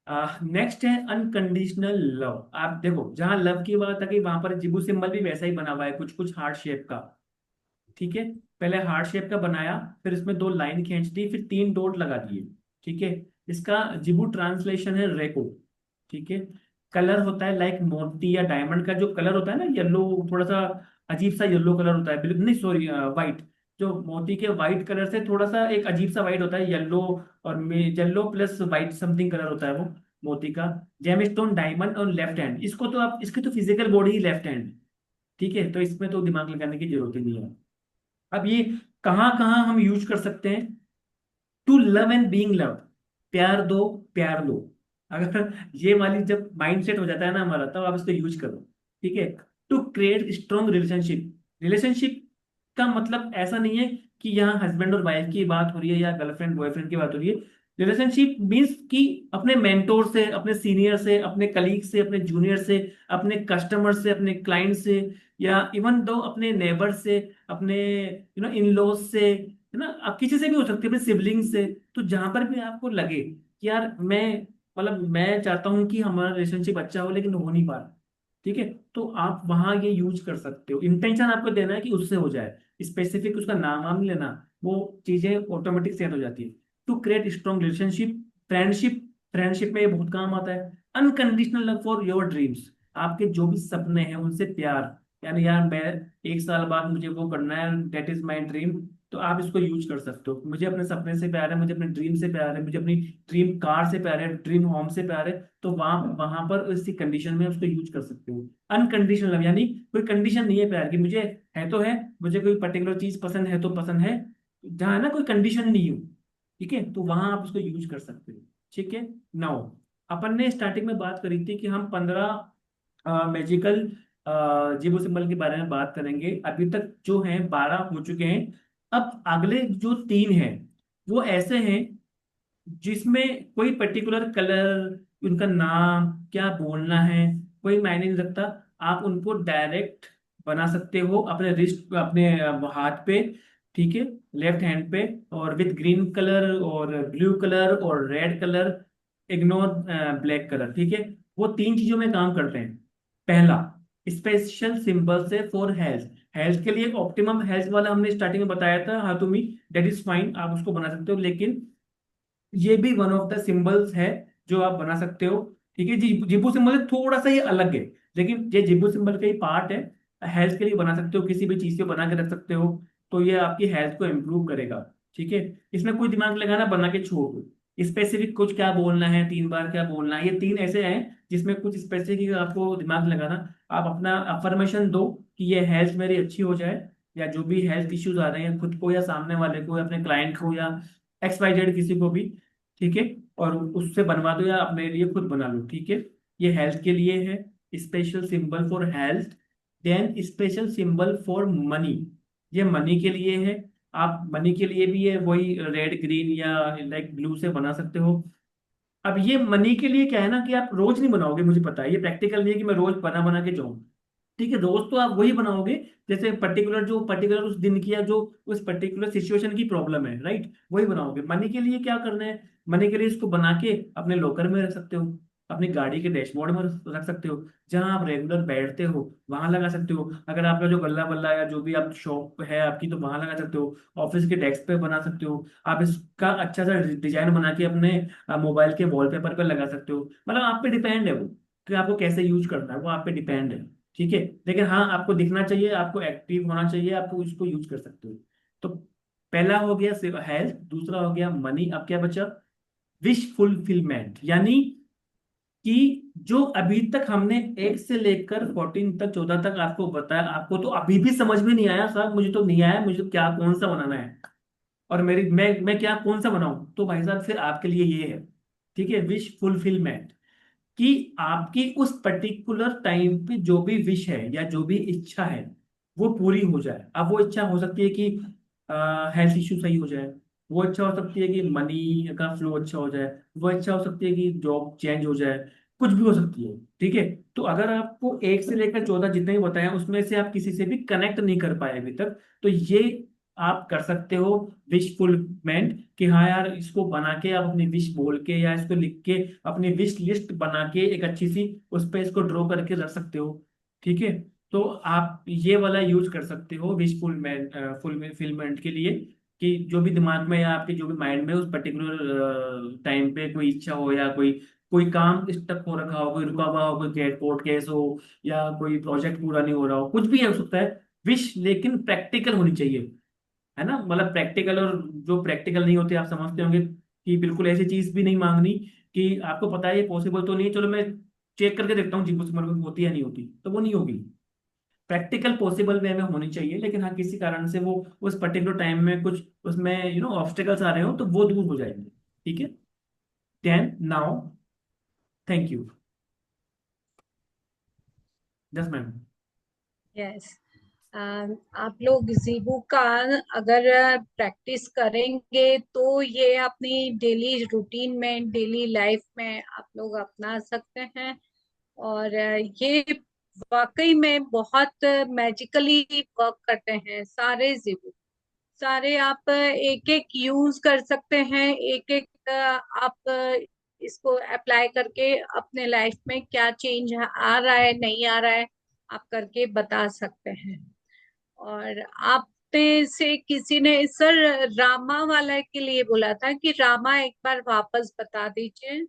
नेक्स्ट है अनकंडीशनल लव। आप देखो, जहां लव की बात आ गई वहां पर जिबू सिंबल भी वैसा ही बना हुआ है, कुछ कुछ हार्ट शेप का। ठीक है, पहले हार्ट शेप का बनाया, फिर इसमें दो लाइन खींच दी, फिर तीन डॉट लगा दिए। ठीक है, इसका जिबू ट्रांसलेशन है रेको। ठीक है, कलर होता है लाइक मोती या डायमंड का जो कलर होता है ना, येलो, थोड़ा सा अजीब सा येलो कलर होता है, बिल्कुल नहीं सॉरी, वाइट। जो मोती के वाइट कलर से थोड़ा सा एक अजीब सा वाइट होता है, येलो, और yellow plus white something colour होता है वो मोती का। जेमस्टोन डायमंड और लेफ्ट हैंड, इसको तो आप, इसकी तो फिजिकल बॉडी ही लेफ्ट हैंड। ठीक है, तो इसमें तो दिमाग लगाने की जरूरत ही नहीं है। अब ये कहाँ कहाँ हम यूज कर सकते हैं? To love and being love, प्यार दो, प्यार लो। अगर ये वाली जब माइंड सेट हो जाता है ना हमारा, तब आप इसको यूज करो। ठीक है, to create strong relationship. Relationship का मतलब ऐसा नहीं है कि यहाँ हस्बैंड और वाइफ की बात हो रही है या गर्लफ्रेंड बॉयफ्रेंड की बात हो रही है। रिलेशनशिप मीन्स कि अपने मेंटोर से, अपने सीनियर से, अपने कलीग से, अपने जूनियर से, अपने कस्टमर से, अपने क्लाइंट से, या इवन दो अपने नेबर से, अपने इन लॉज से, है ना, आप किसी से भी हो सकती है, अपने सिबलिंग से। तो जहां पर भी आपको लगे कि यार मैं, मतलब मैं चाहता हूँ कि हमारा रिलेशनशिप अच्छा हो लेकिन हो नहीं पा रहा, ठीक है, तो आप वहां ये यूज कर सकते हो। इंटेंशन आपको देना है कि उससे हो जाए, स्पेसिफिक उसका नाम वाम नहीं लेना, वो चीजें ऑटोमेटिक सेट हो जाती है। To create strong relationship, friendship, friendship में ये बहुत काम आता है। Unconditional love for your dreams, आपके जो भी सपने हैं उनसे प्यार, यानी यार मैं 1 साल बाद मुझे वो करना है, दैट इज माई ड्रीम। तो आप इसको यूज कर सकते हो, मुझे अपने सपने से प्यार है, मुझे अपने ड्रीम से प्यार है, मुझे अपनी ड्रीम कार से प्यार है, ड्रीम होम से प्यार है। तो वहां वहां पर इसी कंडीशन में उसको यूज कर सकते हो। अनकंडीशनल लव यानी कोई कंडीशन नहीं है प्यार की, मुझे है तो है, मुझे कोई पर्टिकुलर चीज पसंद है तो पसंद है, जहाँ है ना कोई कंडीशन नहीं हो। ठीक है, तो वहां आप उसको यूज कर सकते हो। ठीक है, नाउ अपन ने स्टार्टिंग में बात करी थी कि हम 15 मैजिकल जीवो सिंबल के बारे में बात करेंगे। अभी तक जो हैं 12 हो चुके हैं। अब अगले जो 3 हैं वो ऐसे हैं जिसमें कोई पर्टिकुलर कलर, उनका नाम क्या बोलना है, कोई मायने नहीं रखता। आप उनको डायरेक्ट बना सकते हो अपने रिस्ट, अपने हाथ पे। ठीक है, लेफ्ट हैंड पे, और विद ग्रीन कलर और ब्लू कलर और red colour, ignore black colour. ठीक है, वो 3 चीजों में काम करते हैं। पहला, स्पेशल सिंबल से फॉर हेल्थ। हेल्थ के लिए ऑप्टिमम हेल्थ वाला हमने स्टार्टिंग में बताया था, हाँ तुम, दैट इज फाइन, आप उसको बना सकते हो, लेकिन ये भी वन ऑफ द सिंबल्स है जो आप बना सकते हो। ठीक है जी, जिब्बू सिंबल से थोड़ा सा ये अलग है, लेकिन ये जिब्बू सिंबल का ही पार्ट है। हेल्थ के लिए बना सकते हो, किसी भी चीज से बना के रख सकते हो, तो ये आपकी हेल्थ को इम्प्रूव करेगा। ठीक है, इसमें कोई दिमाग लगाना, बना के छोड़ दो। स्पेसिफिक कुछ क्या बोलना है, 3 बार क्या बोलना है, ये 3 ऐसे हैं जिसमें कुछ स्पेसिफिक आपको दिमाग लगाना। आप अपना अफर्मेशन दो कि ये हेल्थ मेरी अच्छी हो जाए, या जो भी हेल्थ इश्यूज आ रहे हैं खुद को या सामने वाले को या अपने क्लाइंट को या XYZ किसी को भी। ठीक है, और उससे बनवा दो या अपने लिए खुद बना लो। ठीक है, ये हेल्थ के लिए है, special symbol for health. Then special symbol for money, ये मनी के लिए है। आप मनी के लिए भी ये वही रेड ग्रीन या लाइक ब्लू से बना सकते हो। अब ये मनी के लिए क्या है ना कि आप रोज नहीं बनाओगे, मुझे पता है ये प्रैक्टिकल नहीं है कि मैं रोज बना बना के जाऊं। ठीक है, रोज तो आप वही बनाओगे जैसे पर्टिकुलर, जो पर्टिकुलर उस दिन की या जो उस पर्टिकुलर सिचुएशन की प्रॉब्लम है, राइट, वही बनाओगे। मनी के लिए क्या करना है? मनी के लिए इसको बना के अपने लॉकर में रख सकते हो, अपनी गाड़ी के डैशबोर्ड में रख सकते हो, जहां आप रेगुलर बैठते हो वहां लगा सकते हो। अगर आपका जो गल्ला बल्ला या जो भी आप शॉप है आपकी, तो वहां लगा सकते हो। ऑफिस के डेस्क पे बना सकते हो। आप इसका अच्छा सा डिजाइन बना के अपने मोबाइल के वॉलपेपर पर लगा सकते हो। मतलब आप पे डिपेंड है वो, कि आपको कैसे यूज करना है, वो आप पे डिपेंड है। ठीक है, लेकिन हाँ आपको दिखना चाहिए, आपको एक्टिव होना चाहिए, आपको इसको यूज कर सकते हो। तो पहला हो गया हेल्थ, दूसरा हो गया मनी, अब क्या बचा? विश फुलफिलमेंट, यानी कि जो अभी तक हमने 1 से लेकर 14 तक, 14 तक आपको बताया, आपको तो अभी भी समझ में नहीं आया साहब, मुझे तो नहीं आया, मुझे क्या कौन सा बनाना है, और मेरी मैं क्या कौन सा बनाऊं, तो भाई साहब फिर आपके लिए ये है। ठीक है, विश फुलफिलमेंट, कि आपकी उस पर्टिकुलर टाइम पे जो भी विश है या जो भी इच्छा है वो पूरी हो जाए। अब वो इच्छा हो सकती है कि हेल्थ इश्यू सही हो जाए, वो इच्छा हो सकती है कि मनी का फ्लो अच्छा हो जाए, वो इच्छा हो सकती है कि जॉब चेंज हो जाए, कुछ भी हो सकती है। ठीक है, तो अगर आपको 1 से लेकर 14 जितने भी बताए उसमें से आप किसी से भी कनेक्ट नहीं कर पाए अभी तक, तो ये आप कर सकते हो विश फुलफिलमेंट, कि हाँ यार इसको बना के आप अपनी विश बोल के या इसको लिख के अपनी विश लिस्ट बना के एक अच्छी सी उस पे इसको ड्रॉ करके रख सकते हो। ठीक है, तो आप ये वाला यूज कर सकते हो विश फुलफिलमेंट के लिए, कि जो भी दिमाग में या आपके जो भी माइंड में उस पर्टिकुलर टाइम पे कोई इच्छा हो या कोई कोई काम स्टक हो रखा हो, कोई रुका हुआ हो, कोई कोर्ट केस हो या कोई प्रोजेक्ट पूरा नहीं हो रहा हो, कुछ भी हो सकता है। विश लेकिन प्रैक्टिकल होनी चाहिए, है ना, मतलब प्रैक्टिकल। और जो प्रैक्टिकल नहीं होते आप समझते होंगे कि बिल्कुल ऐसी चीज भी नहीं मांगनी कि आपको पता है ये पॉसिबल तो नहीं है, चलो मैं चेक करके देखता हूँ जीपू सिमर में होती है नहीं होती, तो वो नहीं होगी। प्रैक्टिकल पॉसिबल वे में होनी चाहिए, लेकिन हाँ किसी कारण से वो उस पर्टिकुलर टाइम में कुछ उसमें ऑब्स्टेकल्स आ रहे हो तो वो दूर हो जाएंगे। ठीक है, then now, thank you. Yes ma'am. Yes. आप लोग जीबू का अगर प्रैक्टिस करेंगे तो ये अपनी डेली रूटीन में, डेली लाइफ में आप लोग अपना सकते हैं। और ये वाकई में बहुत मैजिकली वर्क करते हैं सारे जीबू। सारे आप एक एक यूज कर सकते हैं, एक एक आप इसको अप्लाई करके अपने लाइफ में क्या चेंज आ रहा है नहीं आ रहा है आप करके बता सकते हैं। और आप में से किसी ने सर रामा वाला के लिए बोला था कि रामा एक बार वापस बता दीजिए।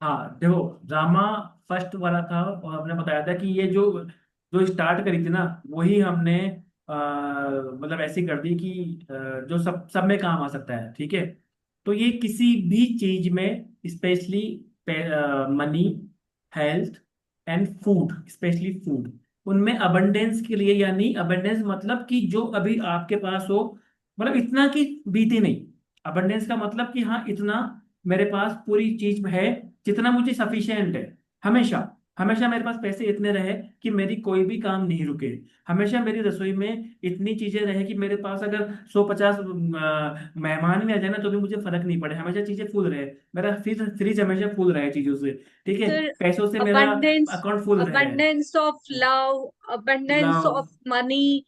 हाँ देखो, ड्रामा फर्स्ट वाला था और हमने बताया था कि ये जो जो स्टार्ट करी थी ना, वही हमने मतलब ऐसी कर दी कि जो सब सब में काम आ सकता है। ठीक है, तो ये किसी भी चीज में, specially money, health and food, specially food, उनमें अबंडेंस के लिए, यानी अबंडेंस मतलब कि जो अभी आपके पास हो, मतलब इतना कि बीते नहीं। अबंडेंस का मतलब कि हाँ इतना मेरे पास पूरी चीज है, जितना मुझे सफिशिएंट है। हमेशा हमेशा मेरे पास पैसे इतने रहे कि मेरी कोई भी काम नहीं रुके। हमेशा मेरी रसोई में इतनी चीजें रहे कि मेरे पास अगर 150 मेहमान भी आ जाए ना तो भी मुझे फर्क नहीं पड़े, हमेशा चीजें फुल रहे। मेरा फ्रिज फ्रिज हमेशा फुल रहे चीजों से। ठीक है, सर पैसों से मेरा अबंडेंस, अकाउंट फुल रहे। Abundance of love, abundance love. Of money,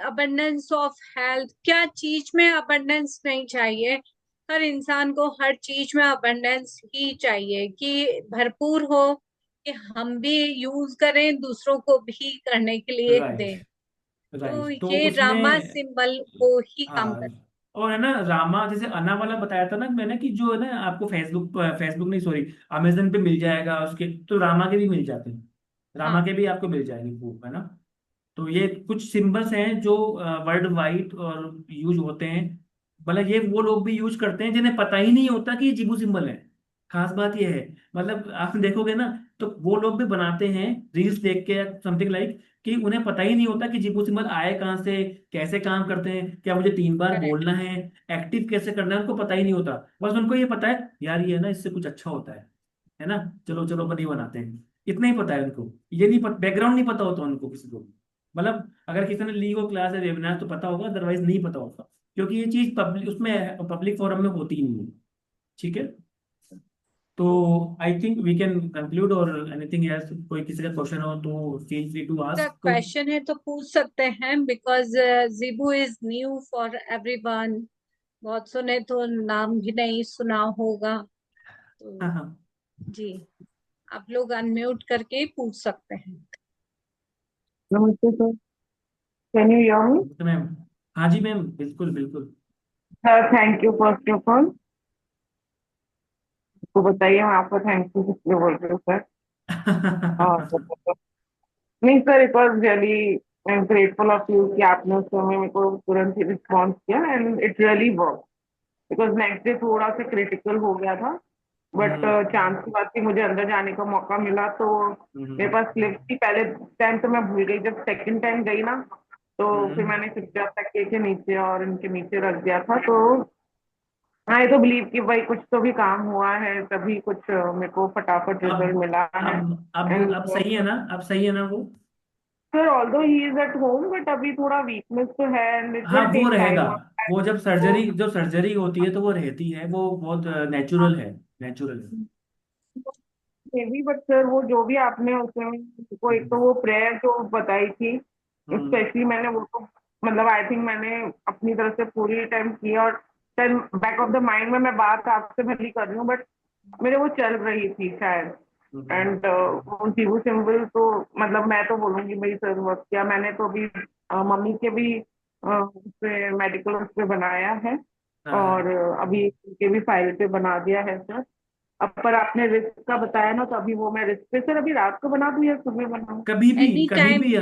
abundance of health, क्या चीज में अबंडेंस नहीं चाहिए? हर इंसान को हर चीज में अबंडेंस ही चाहिए कि भरपूर हो, कि हम भी यूज करें, दूसरों को भी करने के लिए राइट। दें। तो राइट, तो ये रामा उसमें सिंबल वो ही काम हाँ, कर। और है ना रामा, जैसे अना वाला बताया था ना मैंने, कि जो है ना आपको फेसबुक फेसबुक नहीं सॉरी, अमेजन पे मिल जाएगा उसके, तो रामा के भी मिल जाते हैं। रामा हाँ, के भी आपको मिल जाएंगे वो, है ना। तो ये कुछ सिंबल्स हैं जो वर्ल्ड वाइड और यूज होते हैं। मतलब ये वो लोग भी यूज करते हैं जिन्हें पता ही नहीं होता कि ये जीबू सिंबल है। खास बात ये है, मतलब आप देखोगे ना, तो वो लोग भी बनाते हैं रील्स देख के, समथिंग लाइक, कि उन्हें पता ही नहीं होता कि जीबू सिंबल आए कहाँ से, कैसे काम करते हैं, क्या मुझे 3 बार करेक्ट। बोलना है, एक्टिव कैसे करना है, उनको पता ही नहीं होता। बस उनको ये पता है यार ये है ना इससे कुछ अच्छा होता है ना, चलो चलो अपन ये बनाते हैं। इतना ही पता है उनको, ये नहीं पता, बैकग्राउंड नहीं पता होता उनको किसी को। मतलब अगर किसी ने ली हो क्लास है वेबिनार तो पता होगा, अदरवाइज नहीं पता होगा, क्योंकि ये चीज पब्लिक उसमें पब्लिक फोरम में होती ही नहीं है। ठीक है, तो I think we can conclude, और एनीथिंग एल्स, कोई किसी का क्वेश्चन हो तो फील फ्री टू का आस्क। क्वेश्चन है तो पूछ सकते हैं, because Jibu is new for everyone. बहुत सुने तो नाम भी नहीं सुना होगा। तो हाँ हाँ। जी, आप लोग अनम्यूट करके पूछ सकते हैं। नमस्ते sir, can you hear me? तो मैम, हाँ जी मैम, बिल्कुल बिल्कुल। Sir thank you first of all. तो बताइए मैं आपको थैंक यू किस लिए बोल रही हूँ सर? नहीं sir, it was really, I am grateful of you कि आपने उस समय मेरे को तुरंत ही रिस्पॉन्स किया and it really work. Because next day थोड़ा सा क्रिटिकल हो गया था, बट हम्म चांस की बात थी, मुझे अंदर जाने का मौका मिला तो मेरे हम्म पास स्लिप थी। पहले टाइम तो मैं भूल गई, जब सेकंड टाइम गई ना तो फिर हम्म। मैंने चुपचाप तकिए के नीचे और इनके नीचे रख दिया था। तो आई तो बिलीव कि भाई कुछ तो भी काम हुआ है, तभी कुछ मेरे को फटाफट रिजल्ट अब मिला है। एंड अब सही है ना, अब सही है ना वो। Sir although he is at home, but अभी थोड़ा वीकनेस तो है एंड इट हाँ विल वो टेक रहेगा, टाइम। वो तो जब सर्जरी होती है तो वो रहती है, वो बहुत नेचुरल है, नेचुरल है। मे बी, बट सर वो जो भी आपने उसमें को, एक तो हम्म वो प्रेयर जो बताई थी, हम्म स्पेशली मैंने वो तो मतलब आई थिंक मैंने अपनी तरफ से पूरी टाइम की, और बैक ऑफ द माइंड में मैं बात आपसे भली कर रही हूँ, बट मेरे वो चल रही थी शायद। हम्म। एंड वो जीवो सिंबल तो मतलब मैं तो बोलूंगी भाई सर वर्क किया। मैंने तो अभी मम्मी के भी उस पे मेडिकल उस पे बनाया है, हाँ और हाँ। अभी उनके भी फाइल पे बना दिया है सर। अब पर आपने रिस्क का बताया ना, तो अभी वो मैं रिस्क पे, सर अभी रात को बना दूं या सुबह बनाऊं? कभी भी आप, एनी कभी टाइम भी,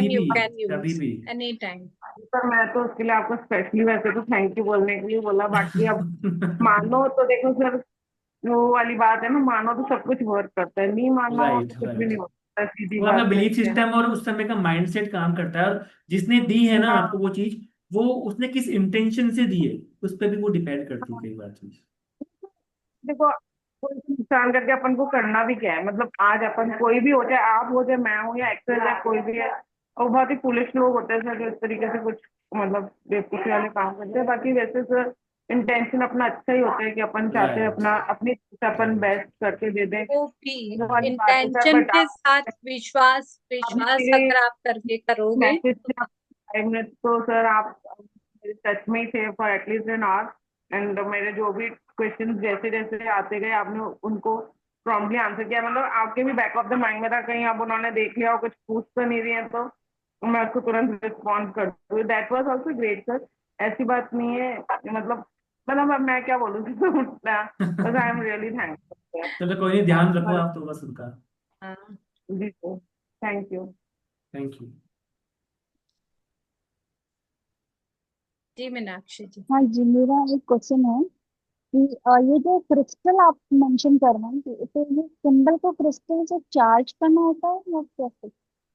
यू कैन कभी यूज, भी। Any time. सर मैं तो उसके लिए आपको स्पेशली वैसे तो थैंक यू बोलने के लिए बोला, बाकी अब मानो तो देखो सर, वो वाली बात है ना, मानो तो सब कुछ वर्क करता है, नहीं मानो राइट तो कुछ भी राइट। नहीं होता, सीधी वो आपका बात है बिलीफ क्या। सिस्टम और उस समय का माइंडसेट काम करता है, और जिसने दी है ना आपको हाँ वो चीज, वो उसने किस इंटेंशन से दी है, उस पर भी वो डिपेंड करती है हाँ। कई बार चीज। देखो, कोई भी नुकसान करके अपन को करना भी क्या है, मतलब आज अपन कोई भी हो, चाहे आप हो, चाहे मैं हूँ, या एक्टर, या कोई भी है, और बहुत ही पुलिस लोग होते हैं सर जो इस तरीके से कुछ मतलब बेवकूफी वाले काम करते हैं। बाकी वैसे सर इंटेंशन अपना अच्छा ही होता है कि अपन चाहते हैं राइट अपना अपनी अपन राइट। बेस्ट करके दे दें, वो भी वो वाली बात है सर। इंटेंशन बट के आप साथ विश्वास, अभी विश्वास मेरे अगर आप करके करोगे मैसेज तो से आप 5 मिनट तो सर आप मेरे टच में ही थे for at least an hour, and मेरे जो भी क्वेश्चन जैसे जैसे आते गए आपने उनको प्रॉम्प्टली आंसर किया। मतलब आपके भी बैक ऑफ द माइंड में था कहीं अब उन्होंने देख लिया और कुछ पूछ तो नहीं रही है, तो मैं उसको तुरंत रिस्पॉन्ड कर दूँ। That was also great sir, ऐसी बात नहीं है। मतलब अब मैं क्या बोलूँ बस आई एम रियली थैंकफुल चलो कोई नहीं, ध्यान रखो सर। आप तो बस उनका। हाँ। जी sir, thank you. Thank you. जी मीनाक्षी जी। हाँ जी, मेरा एक क्वेश्चन है कि ये जो क्रिस्टल आप मेंशन कर रहे हैं तो ये सिंबल को क्रिस्टल से चार्ज करना होता है या कैसे?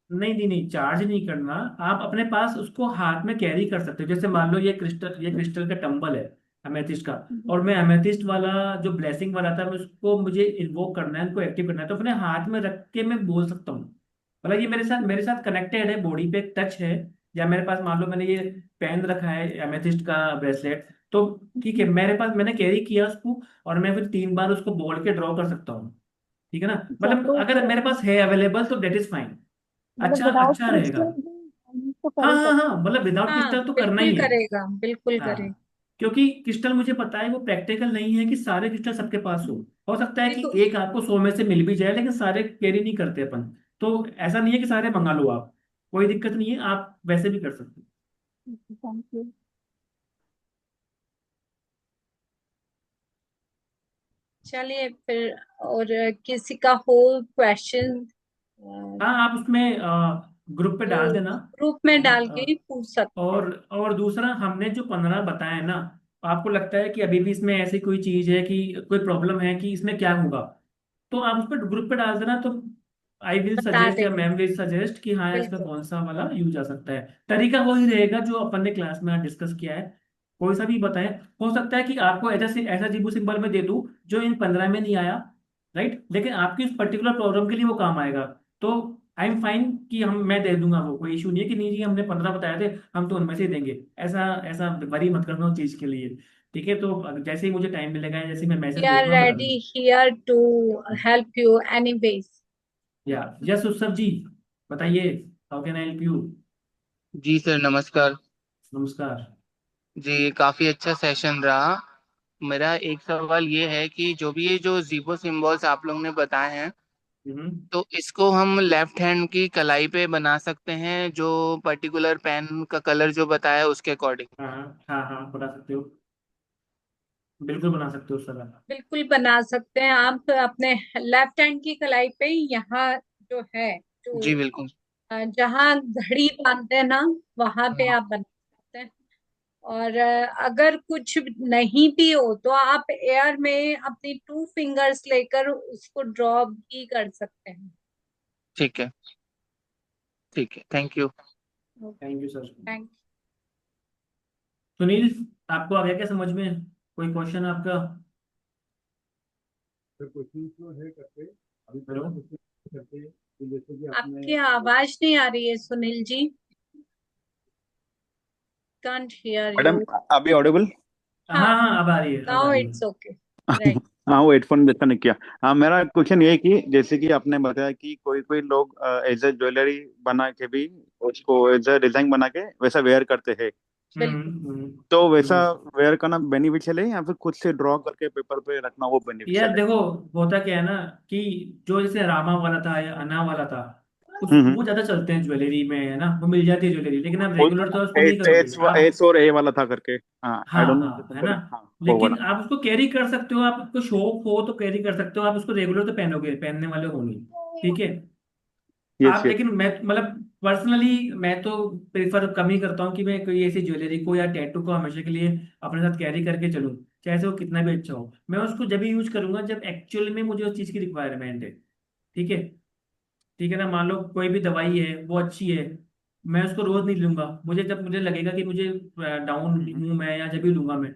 नहीं नहीं नहीं, चार्ज नहीं करना। आप अपने पास उसको हाथ में कैरी कर सकते हो। जैसे मान लो ये क्रिस्टल का टम्बल है, अमेथिस्ट का, जी। और मैं अमेथिस्ट वाला जो ब्लेसिंग वाला था, मैं उसको मुझे इन्वोक करना है, उनको एक्टिव करना है, तो अपने हाथ में रख के मैं बोल सकता हूँ। मतलब ये मेरे साथ कनेक्टेड है, बॉडी पे टच है। या मेरे पास मान लो मैंने ये पहन रखा है एमेथिस्ट का ब्रेसलेट, तो ठीक है, जी। मेरे पास मैंने कैरी किया उसको, और मैं फिर 3 बार उसको बोल के ड्रॉ कर सकता हूँ। ठीक है ना, अच्छा, मतलब तो अगर मेरे पास है अवेलेबल तो डेट इज फाइन। मतलब अच्छा विदाउट अच्छा रहेगा। क्रिस्टल भी यूज तो कर हाँ ही हाँ सकते हाँ, मतलब विदाउट हाँ क्रिस्टल तो करना बिल्कुल ही है। करेगा, बिल्कुल करेगा। हाँ, क्योंकि क्रिस्टल मुझे पता है वो प्रैक्टिकल नहीं है कि सारे क्रिस्टल सबके पास हो सकता है नहीं कि तो एक आपको 100 में से मिल भी जाए, लेकिन सारे कैरी नहीं करते अपन। तो ऐसा नहीं है कि सारे मंगा लो आप, कोई दिक्कत नहीं है, आप वैसे भी कर सकते हो। Thank you. चलिए फिर, और किसी का हो क्वेश्चन हाँ, आप उसमें ग्रुप पे तो डाल देना। ग्रुप में है ना। डाल के ही पूछ सकते हैं। और दूसरा, हमने जो 15 बताए ना, आपको लगता है कि अभी भी इसमें ऐसी कोई चीज है कि कोई प्रॉब्लम है कि इसमें क्या होगा, तो आप उस पर ग्रुप पे डाल देना, तो आई विल बता सजेस्ट या देंगे। मैम विल सजेस्ट कि हाँ इसका बिल्कुल। कौन सा वाला यूज आ सकता है। तरीका वही रहेगा जो अपन ने क्लास में डिस्कस किया है, कोई सा भी बताएं। हो सकता है कि आपको ऐसा ऐसा जीबू सिंबल में दे दूं जो इन 15 में नहीं आया, राइट, लेकिन आपकी उस पर्टिकुलर प्रॉब्लम के लिए वो काम आएगा। तो आई एम फाइन कि मैं दे दूंगा, वो कोई इशू नहीं है कि नहीं जी हमने 15 बताए थे, हम तो उनमें से ही देंगे। ऐसा ऐसा वरी मत करना उस चीज के लिए। ठीक है, तो जैसे ही मुझे टाइम मिलेगा, जैसे ही मैं वी मैसेज आर देखूंगा, मैं रेडी करूँगा। Here to help you anyways. या यस उत्सव जी, बताइए, how can I help you. जी सर, नमस्कार। नमस्कार। जी, काफ़ी अच्छा सेशन रहा। मेरा एक सवाल ये है कि जो जीबो सिम्बॉल्स आप लोग ने बताए हैं, हम्म। तो इसको हम लेफ्ट हैंड की कलाई पे बना सकते हैं, जो पर्टिकुलर पेन का कलर जो बताया उसके अकॉर्डिंग? हाँ हाँ हाँ हाँ, बता सकते हो, बिल्कुल बना सकते हो सर आप। बिल्कुल बना सकते हैं आप अपने लेफ्ट हैंड की कलाई पे, यहाँ जो है, जो जी बिल्कुल। जहाँ घड़ी बांधते हैं ना, वहां पे हाँ। आप बना सकते हैं। और अगर कुछ नहीं भी हो तो आप एयर में अपनी 2 फिंगर्स लेकर उसको ड्रॉ भी कर सकते हैं। ठीक है। ठीक है, thank you. Thank you sir. Thank. Sunil, आपको आ गया क्या समझ में, कोई क्वेश्चन आपका? हेलो। आपकी आवाज नहीं आ रही है Sunil ji. Can't hear madam, you. अभी ऑडिबल? हाँ हाँ, हाँ, अब आ रही है, अब आ नाउ रही है। It's okay. राइट। हाँ, वो हेडफोन जैसा नहीं किया। हाँ, मेरा क्वेश्चन ये है कि जैसे कि आपने बताया कि कोई कोई लोग एज ए ज्वेलरी बना के भी उसको एज ए डिजाइन बना के वैसा वेयर करते हैं, बिल्कुल। तो वैसा हम्म। वेयर करना बेनिफिशियल है या फिर खुद से ड्रॉ करके पेपर पे रखना वो यार बेनिफिशियल है? देखो, होता क्या है ना कि जो जैसे रामा वाला था या अना वाला था, उस हम्म। वो ज्यादा चलते हैं ज्वेलरी में, है ना, वो मिल जाती है ज्वेलरी, लेकिन आप वो रेगुलर तो उसको नहीं एच करोगे एच आप। एच और ए वाला था करके। हाँ, आई हाँ डोंट हाँ, है नो। ना। हाँ, वो लेकिन वाला। आप उसको कैरी कर सकते हो, आपको शौक हो तो कैरी कर सकते हो, आप उसको रेगुलर तो पहनोगे, पहनने वाले हो नहीं। ठीक है। यस, आप यस। लेकिन मैं मतलब पर्सनली मैं तो प्रेफर कम ही करता हूँ कि मैं कोई ऐसी ज्वेलरी को या टैटू को हमेशा के लिए अपने साथ कैरी करके चलूँ, चाहे से वो कितना भी अच्छा हो। मैं उसको जब भी यूज करूंगा जब एक्चुअल में मुझे उस चीज की रिक्वायरमेंट है। ठीक है। ठीक है ना, मान लो कोई भी दवाई है वो अच्छी है, मैं उसको रोज नहीं लूंगा, मुझे जब मुझे लगेगा कि मुझे डाउन हम्म। हूँ मैं, या जब भी लूंगा मैं।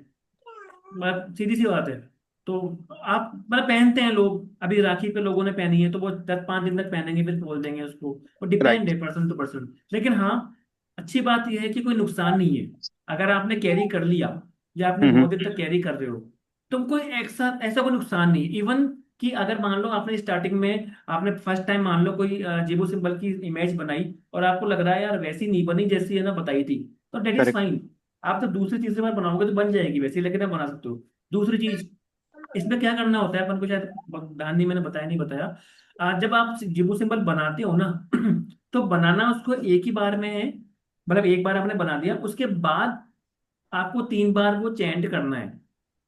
मतलब सीधी सी बात है। तो आप मतलब पहनते हैं लोग, अभी राखी पे लोगों ने पहनी है तो वो 10-5 दिन तक पहनेंगे फिर बोल देंगे उसको। वो डिपेंड राइट। है पर्सन टू पर्सन। लेकिन हाँ, अच्छी बात यह है कि कोई नुकसान नहीं है। अगर आपने कैरी कर लिया या आपने हम्म। बहुत दिन तक कैरी कर रहे हो, तो कोई ऐसा ऐसा कोई नुकसान नहीं। इवन कि अगर मान लो आपने स्टार्टिंग में आपने फर्स्ट टाइम मान लो कोई जीबो सिंबल की इमेज बनाई और आपको लग रहा है यार वैसी नहीं बनी जैसी है ना बताई थी, तो डेट इज करेक्ट। फाइन। आप तो दूसरी तीसरी बार बनाओगे तो बन जाएगी वैसी, लेकिन आप बना सकते हो। दूसरी चीज, इसमें क्या करना होता है अपन को, शायद ध्यान नहीं, मैंने बताया नहीं बताया। जब आप जिबू सिंबल बनाते हो ना तो बनाना उसको एक ही बार में है। मतलब एक बार आपने बना दिया, उसके बाद आपको 3 बार वो चेंट करना है।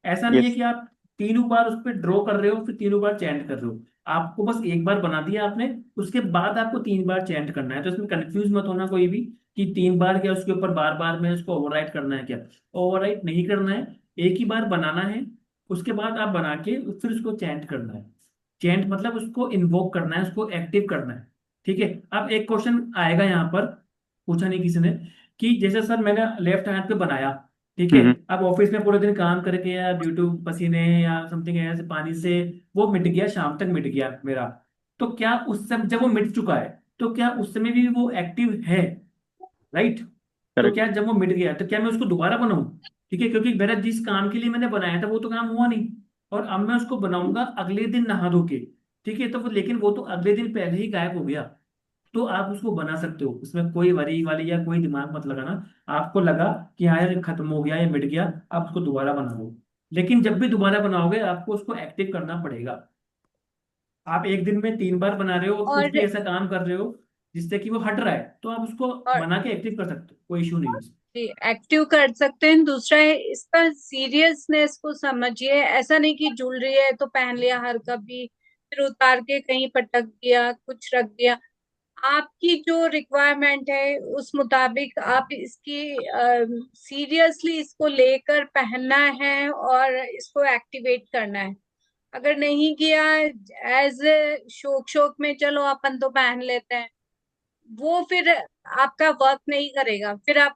ऐसा नहीं है यस। कि आप तीनों बार उस पर ड्रॉ कर रहे हो फिर तीनों बार चेंट कर रहे हो। आपको बस एक बार बना दिया आपने, उसके बाद आपको 3 बार चेंट करना है। तो इसमें कंफ्यूज मत होना कोई भी कि 3 बार क्या उसके ऊपर बार बार में उसको ओवरराइट करना है क्या। ओवरराइट नहीं करना है, एक ही बार बनाना है। उसके बाद आप बना के फिर उसको चेंट करना है। चेंट मतलब उसको इन्वोक करना है, उसको एक्टिव करना है। ठीक है। अब एक क्वेश्चन आएगा यहाँ पर, पूछा नहीं किसी ने, कि जैसे सर मैंने लेफ्ट हैंड पे बनाया, ठीक है, हम्म। अब ऑफिस में पूरे दिन काम करके या ड्यू टू पसीने या समथिंग ऐसे पानी से वो मिट गया, शाम तक मिट गया मेरा, तो क्या उस समय जब वो मिट चुका है तो क्या उस समय भी वो एक्टिव है? राइट। तो करेक्ट। क्या जब वो मिट गया तो क्या मैं उसको दोबारा बनाऊं? ठीक है, क्योंकि मेरा जिस काम के लिए मैंने बनाया था वो तो काम हुआ नहीं, और अब मैं उसको बनाऊंगा अगले दिन नहा धो के। ठीक है, तो वो लेकिन वो तो अगले दिन पहले ही गायब हो गया। तो आप उसको बना सकते हो, उसमें कोई वरी वाली या कोई दिमाग मत लगाना। आपको लगा कि हाँ यार ये खत्म हो गया, ये मिट गया, आप उसको दोबारा बना लो। लेकिन जब भी दोबारा बनाओगे आपको उसको एक्टिव करना पड़ेगा। आप एक दिन में 3 बार बना रहे हो और कुछ और भी ऐसा काम कर रहे हो जिससे कि वो हट रहा है, तो आप उसको और बना के एक्टिव कर सकते हो, कोई इशू नहीं है उसमें। एक्टिव कर सकते हैं। दूसरा है इसका सीरियसनेस को समझिए। ऐसा नहीं कि ज्वेलरी है तो पहन लिया हर कभी, फिर उतार के कहीं पटक दिया, कुछ रख दिया। आपकी जो रिक्वायरमेंट है उस मुताबिक आप इसकी सीरियसली इसको लेकर पहनना है और इसको एक्टिवेट करना है। अगर नहीं किया एज ए शौक शौक में चलो अपन तो पहन लेते हैं, वो फिर आपका वर्क नहीं करेगा। फिर आप